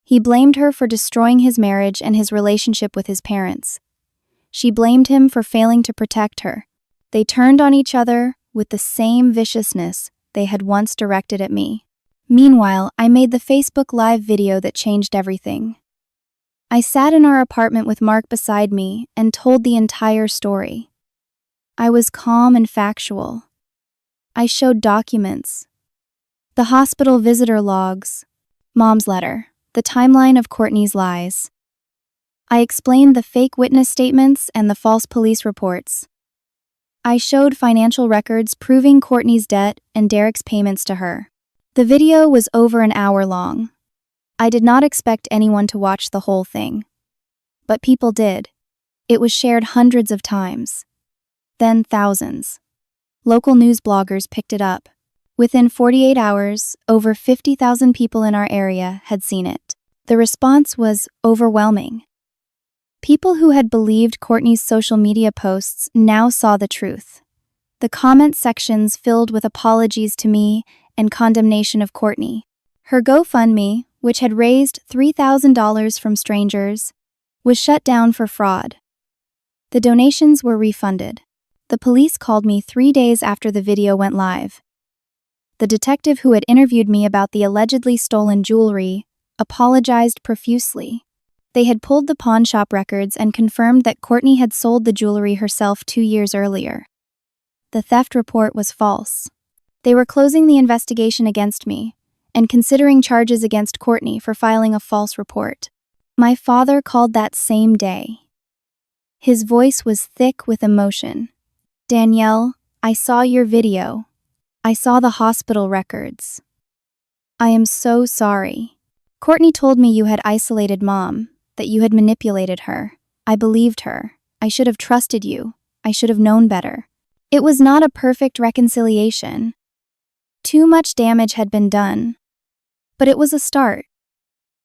He blamed her for destroying his marriage and his relationship with his parents. She blamed him for failing to protect her. They turned on each other, with the same viciousness they had once directed at me. Meanwhile, I made the Facebook Live video that changed everything. I sat in our apartment with Mark beside me and told the entire story. I was calm and factual. I showed documents, the hospital visitor logs, Mom's letter, the timeline of Courtney's lies. I explained the fake witness statements and the false police reports. I showed financial records proving Courtney's debt and Derek's payments to her. The video was over an hour long. I did not expect anyone to watch the whole thing. But people did. It was shared hundreds of times. Then thousands. Local news bloggers picked it up. Within 48 hours, over 50,000 people in our area had seen it. The response was overwhelming. People who had believed Courtney's social media posts now saw the truth. The comment sections filled with apologies to me and condemnation of Courtney. Her GoFundMe, which had raised $3,000 from strangers, was shut down for fraud. The donations were refunded. The police called me 3 days after the video went live. The detective who had interviewed me about the allegedly stolen jewelry apologized profusely. They had pulled the pawn shop records and confirmed that Courtney had sold the jewelry herself 2 years earlier. The theft report was false. They were closing the investigation against me and considering charges against Courtney for filing a false report. My father called that same day. His voice was thick with emotion. "Danielle, I saw your video. I saw the hospital records. I am so sorry. Courtney told me you had isolated Mom, that you had manipulated her. I believed her. I should have trusted you. I should have known better. It was not a perfect reconciliation. Too much damage had been done. But it was a start.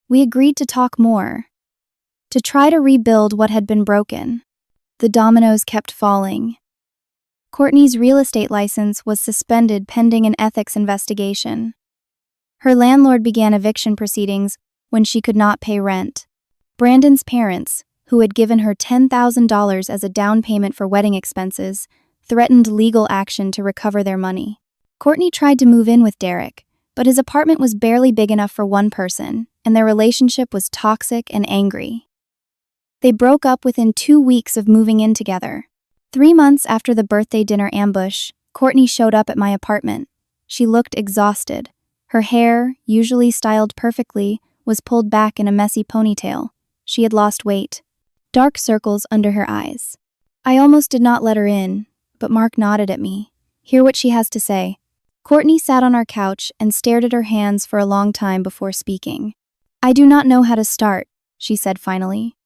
We agreed to talk more, to try to rebuild what had been broken." The dominoes kept falling. Courtney's real estate license was suspended pending an ethics investigation. Her landlord began eviction proceedings when she could not pay rent. Brandon's parents, who had given her $10,000 as a down payment for wedding expenses, threatened legal action to recover their money. Courtney tried to move in with Derek, but his apartment was barely big enough for one person, and their relationship was toxic and angry. They broke up within 2 weeks of moving in together. 3 months after the birthday dinner ambush, Courtney showed up at my apartment. She looked exhausted. Her hair, usually styled perfectly, was pulled back in a messy ponytail. She had lost weight. Dark circles under her eyes. I almost did not let her in, but Mark nodded at me. "Hear what she has to say." Courtney sat on our couch and stared at her hands for a long time before speaking. "I do not know how to start," she said finally.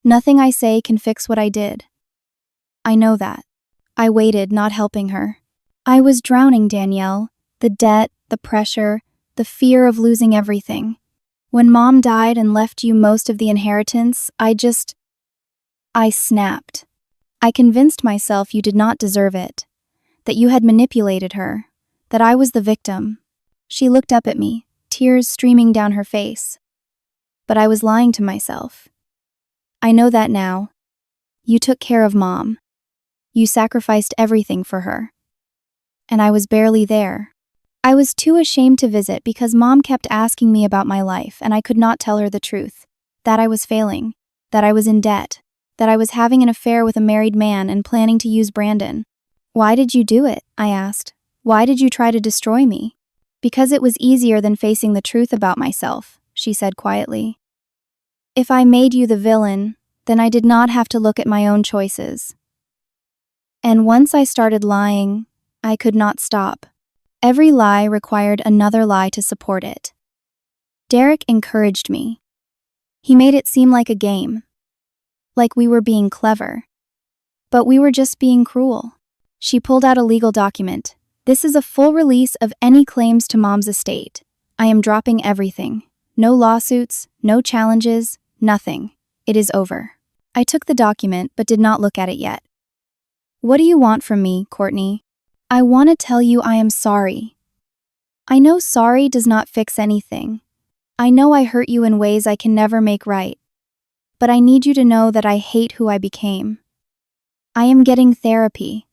"Nothing I say can fix what I did. I know that." I waited, not helping her. "I was drowning, Danielle. The debt, the pressure, the fear of losing everything. When Mom died and left you most of the inheritance, I snapped. I convinced myself you did not deserve it, that you had manipulated her, that I was the victim." She looked up at me, tears streaming down her face. "But I was lying to myself. I know that now. You took care of Mom. You sacrificed everything for her. And I was barely there. I was too ashamed to visit because Mom kept asking me about my life and I could not tell her the truth. That I was failing, that I was in debt, that I was having an affair with a married man and planning to use Brandon." "Why did you do it?" I asked. "Why did you try to destroy me?" "Because it was easier than facing the truth about myself," she said quietly. "If I made you the villain, then I did not have to look at my own choices. And once I started lying, I could not stop. Every lie required another lie to support it." Derek encouraged me. He made it seem like a game, like we were being clever. But we were just being cruel. She pulled out a legal document. "This is a full release of any claims to Mom's estate. I am dropping everything. No lawsuits, no challenges, nothing. It is over." I took the document but did not look at it yet. "What do you want from me, Courtney?" "I want to tell you I am sorry. I know sorry does not fix anything. I know I hurt you in ways I can never make right. But I need you to know that I hate who I became. I am getting therapy.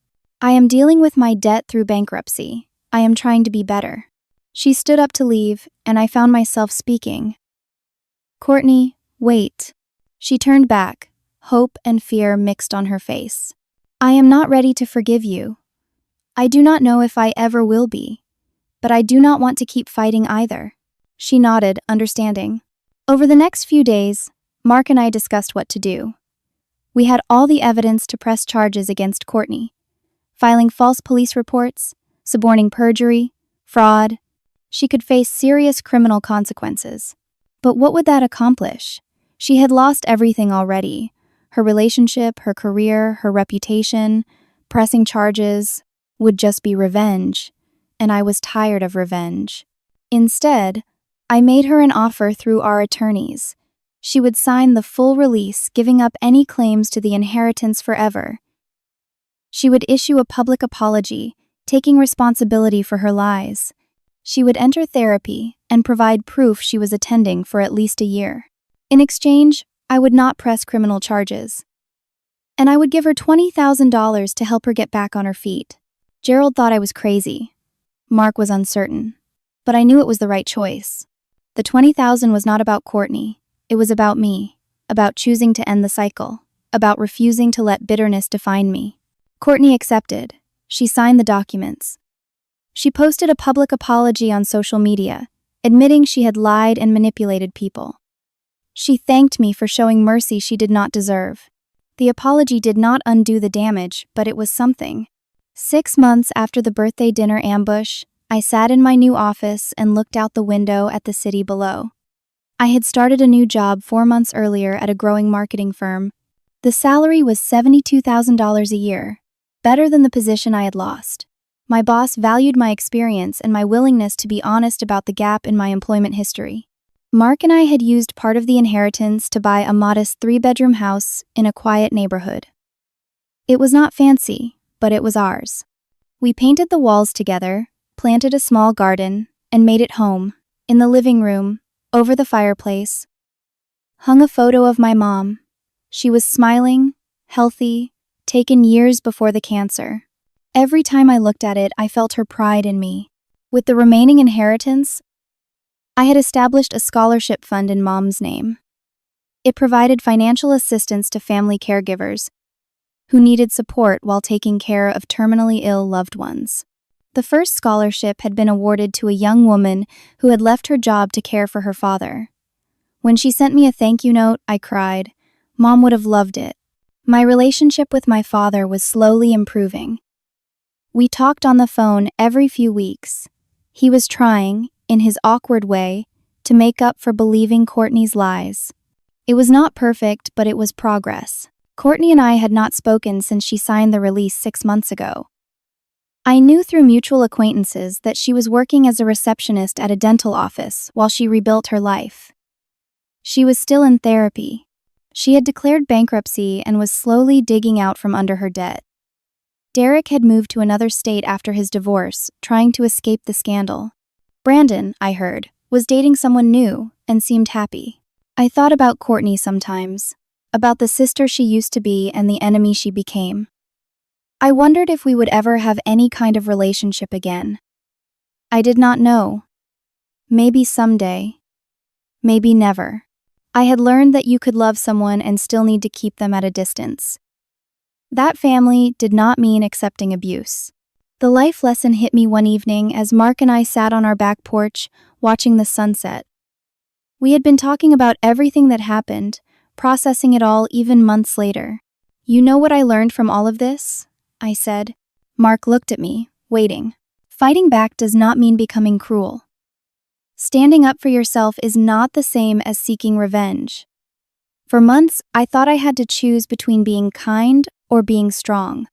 I am dealing with my debt through bankruptcy. I am trying to be better. She stood up to leave, and I found myself speaking. Courtney, wait. She turned back, hope and fear mixed on her face. I am not ready to forgive you. I do not know if I ever will be, but I do not want to keep fighting either. She nodded, understanding. Over the next few days, Mark and I discussed what to do. We had all the evidence to press charges against Courtney, filing false police reports, suborning perjury, fraud. She could face serious criminal consequences. But what would that accomplish? She had lost everything already. Her relationship, her career, her reputation. Pressing charges would just be revenge, and I was tired of revenge. Instead, I made her an offer through our attorneys. She would sign the full release, giving up any claims to the inheritance forever. She would issue a public apology, taking responsibility for her lies. She would enter therapy and provide proof she was attending for at least a year. In exchange, I would not press criminal charges. And I would give her $20,000 to help her get back on her feet. Gerald thought I was crazy. Mark was uncertain. But I knew it was the right choice. The $20,000 was not about Courtney. It was about me, about choosing to end the cycle, about refusing to let bitterness define me. Courtney accepted. She signed the documents. She posted a public apology on social media, admitting she had lied and manipulated people. She thanked me for showing mercy she did not deserve. The apology did not undo the damage, but it was something. 6 months after the birthday dinner ambush, I sat in my new office and looked out the window at the city below. I had started a new job 4 months earlier at a growing marketing firm. The salary was $72,000 a year, better than the position I had lost. My boss valued my experience and my willingness to be honest about the gap in my employment history. Mark and I had used part of the inheritance to buy a modest 3-bedroom house in a quiet neighborhood. It was not fancy, but it was ours. We painted the walls together, planted a small garden, and made it home, in the living room, over the fireplace. Hung a photo of my mom. She was smiling, healthy, taken years before the cancer. Every time I looked at it, I felt her pride in me. With the remaining inheritance, I had established a scholarship fund in Mom's name. It provided financial assistance to family caregivers who needed support while taking care of terminally ill loved ones. The first scholarship had been awarded to a young woman who had left her job to care for her father. When she sent me a thank you note, I cried. Mom would have loved it. My relationship with my father was slowly improving. We talked on the phone every few weeks. He was trying, in his awkward way, to make up for believing Courtney's lies. It was not perfect, but it was progress. Courtney and I had not spoken since she signed the release 6 months ago. I knew through mutual acquaintances that she was working as a receptionist at a dental office while she rebuilt her life. She was still in therapy. She had declared bankruptcy and was slowly digging out from under her debt. Derek had moved to another state after his divorce, trying to escape the scandal. Brandon, I heard, was dating someone new and seemed happy. I thought about Courtney sometimes, about the sister she used to be and the enemy she became. I wondered if we would ever have any kind of relationship again. I did not know. Maybe someday. Maybe never. I had learned that you could love someone and still need to keep them at a distance. That family did not mean accepting abuse. The life lesson hit me one evening as Mark and I sat on our back porch, watching the sunset. We had been talking about everything that happened, processing it all even months later. You know what I learned from all of this? I said. Mark looked at me, waiting. Fighting back does not mean becoming cruel. Standing up for yourself is not the same as seeking revenge. For months, I thought I had to choose between being kind or being strong.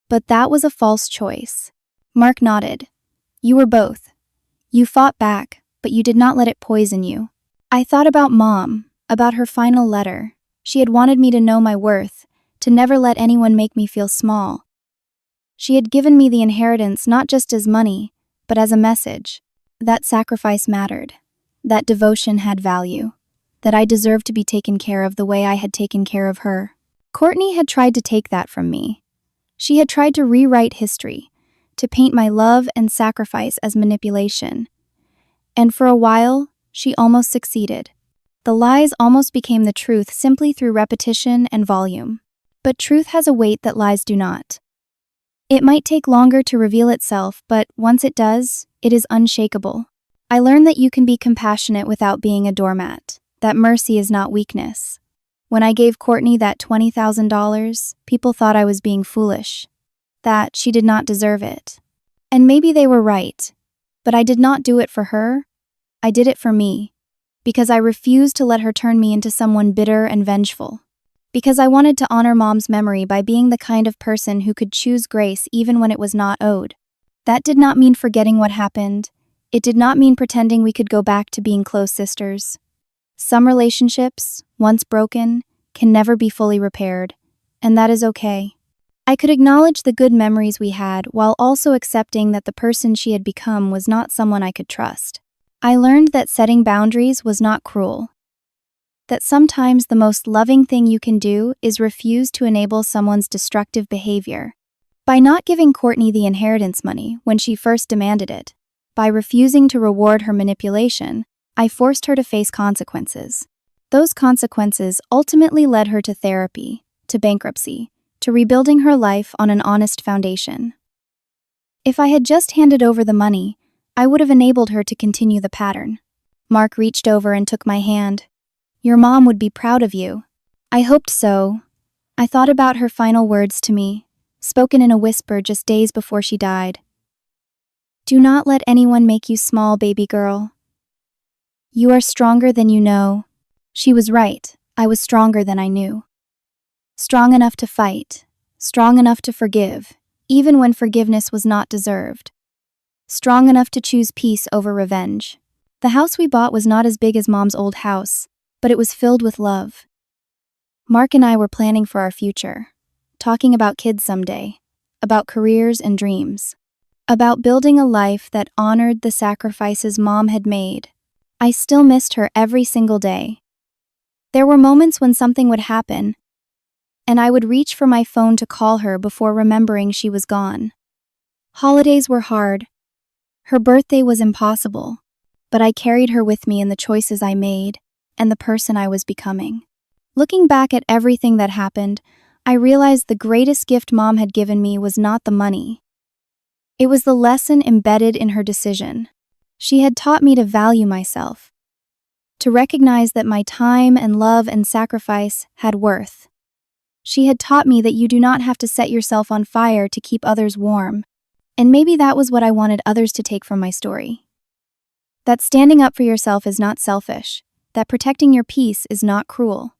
But that was a false choice. Mark nodded. You were both. You fought back, but you did not let it poison you. I thought about Mom, about her final letter. She had wanted me to know my worth, to never let anyone make me feel small. She had given me the inheritance not just as money, but as a message. That sacrifice mattered. That devotion had value. That I deserved to be taken care of the way I had taken care of her. Courtney had tried to take that from me. She had tried to rewrite history, to paint my love and sacrifice as manipulation. And for a while, she almost succeeded. The lies almost became the truth simply through repetition and volume. But truth has a weight that lies do not. It might take longer to reveal itself, but once it does, it is unshakable. I learned that you can be compassionate without being a doormat, that mercy is not weakness. When I gave Courtney that $20,000, people thought I was being foolish, that she did not deserve it. And maybe they were right, but I did not do it for her. I did it for me, because I refused to let her turn me into someone bitter and vengeful. Because I wanted to honor Mom's memory by being the kind of person who could choose grace even when it was not owed. That did not mean forgetting what happened. It did not mean pretending we could go back to being close sisters. Some relationships, once broken, can never be fully repaired, and that is okay. I could acknowledge the good memories we had while also accepting that the person she had become was not someone I could trust. I learned that setting boundaries was not cruel. That sometimes the most loving thing you can do is refuse to enable someone's destructive behavior. By not giving Courtney the inheritance money when she first demanded it, by refusing to reward her manipulation, I forced her to face consequences. Those consequences ultimately led her to therapy, to bankruptcy, to rebuilding her life on an honest foundation. If I had just handed over the money, I would have enabled her to continue the pattern. Mark reached over and took my hand. "Your mom would be proud of you." I hoped so. I thought about her final words to me, spoken in a whisper just days before she died. "Do not let anyone make you small, baby girl. You are stronger than you know." She was right. I was stronger than I knew. Strong enough to fight, strong enough to forgive, even when forgiveness was not deserved. Strong enough to choose peace over revenge. The house we bought was not as big as Mom's old house, but it was filled with love. Mark and I were planning for our future, talking about kids someday, about careers and dreams, about building a life that honored the sacrifices Mom had made. I still missed her every single day. There were moments when something would happen, and I would reach for my phone to call her before remembering she was gone. Holidays were hard. Her birthday was impossible, but I carried her with me in the choices I made and the person I was becoming. Looking back at everything that happened, I realized the greatest gift Mom had given me was not the money. It was the lesson embedded in her decision. She had taught me to value myself, to recognize that my time and love and sacrifice had worth. She had taught me that you do not have to set yourself on fire to keep others warm, and maybe that was what I wanted others to take from my story. That standing up for yourself is not selfish, that protecting your peace is not cruel,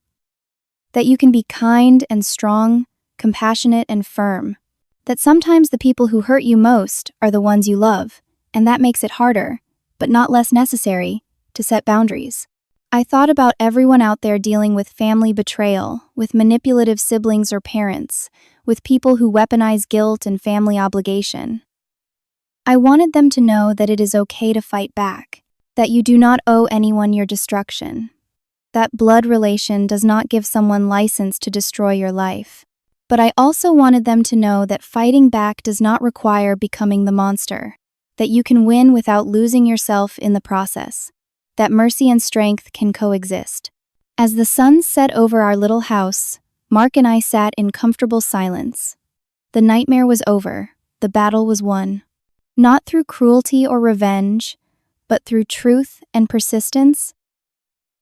that you can be kind and strong, compassionate and firm, that sometimes the people who hurt you most are the ones you love, and that makes it harder, but not less necessary, to set boundaries. I thought about everyone out there dealing with family betrayal, with manipulative siblings or parents, with people who weaponize guilt and family obligation. I wanted them to know that it is okay to fight back, that you do not owe anyone your destruction, that blood relation does not give someone license to destroy your life. But I also wanted them to know that fighting back does not require becoming the monster, that you can win without losing yourself in the process, that mercy and strength can coexist. As the sun set over our little house, Mark and I sat in comfortable silence. The nightmare was over, the battle was won. Not through cruelty or revenge, but through truth and persistence,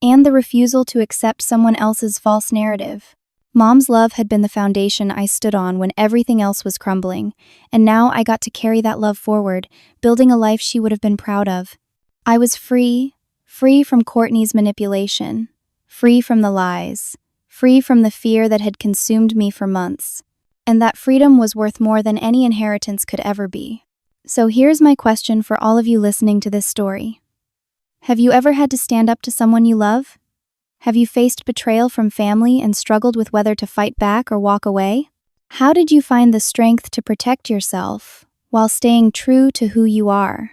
and the refusal to accept someone else's false narrative. Mom's love had been the foundation I stood on when everything else was crumbling, and now I got to carry that love forward, building a life she would have been proud of. I was free from Courtney's manipulation, free from the lies, free from the fear that had consumed me for months, and that freedom was worth more than any inheritance could ever be. So here's my question for all of you listening to this story. Have you ever had to stand up to someone you love? Have you faced betrayal from family and struggled with whether to fight back or walk away? How did you find the strength to protect yourself while staying true to who you are?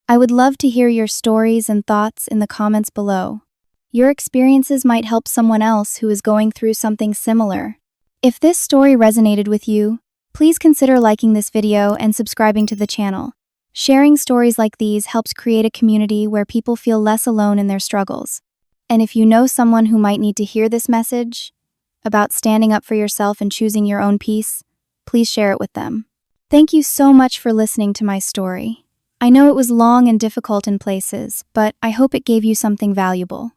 I would love to hear your stories and thoughts in the comments below. Your experiences might help someone else who is going through something similar. If this story resonated with you, Please consider liking this video and subscribing to the channel. Sharing stories like these helps create a community where people feel less alone in their struggles. And if you know someone who might need to hear this message about standing up for yourself and choosing your own peace, please share it with them. Thank you so much for listening to my story. I know it was long and difficult in places, but I hope it gave you something valuable.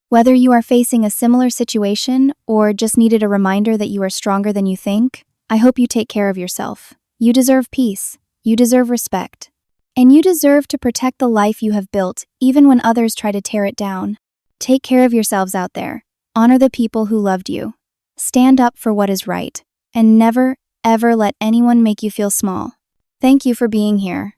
Whether you are facing a similar situation or just needed a reminder that you are stronger than you think, I hope you take care of yourself. You deserve peace. You deserve respect. And you deserve to protect the life you have built, even when others try to tear it down. Take care of yourselves out there. Honor the people who loved you. Stand up for what is right. And never, ever let anyone make you feel small. Thank you for being here.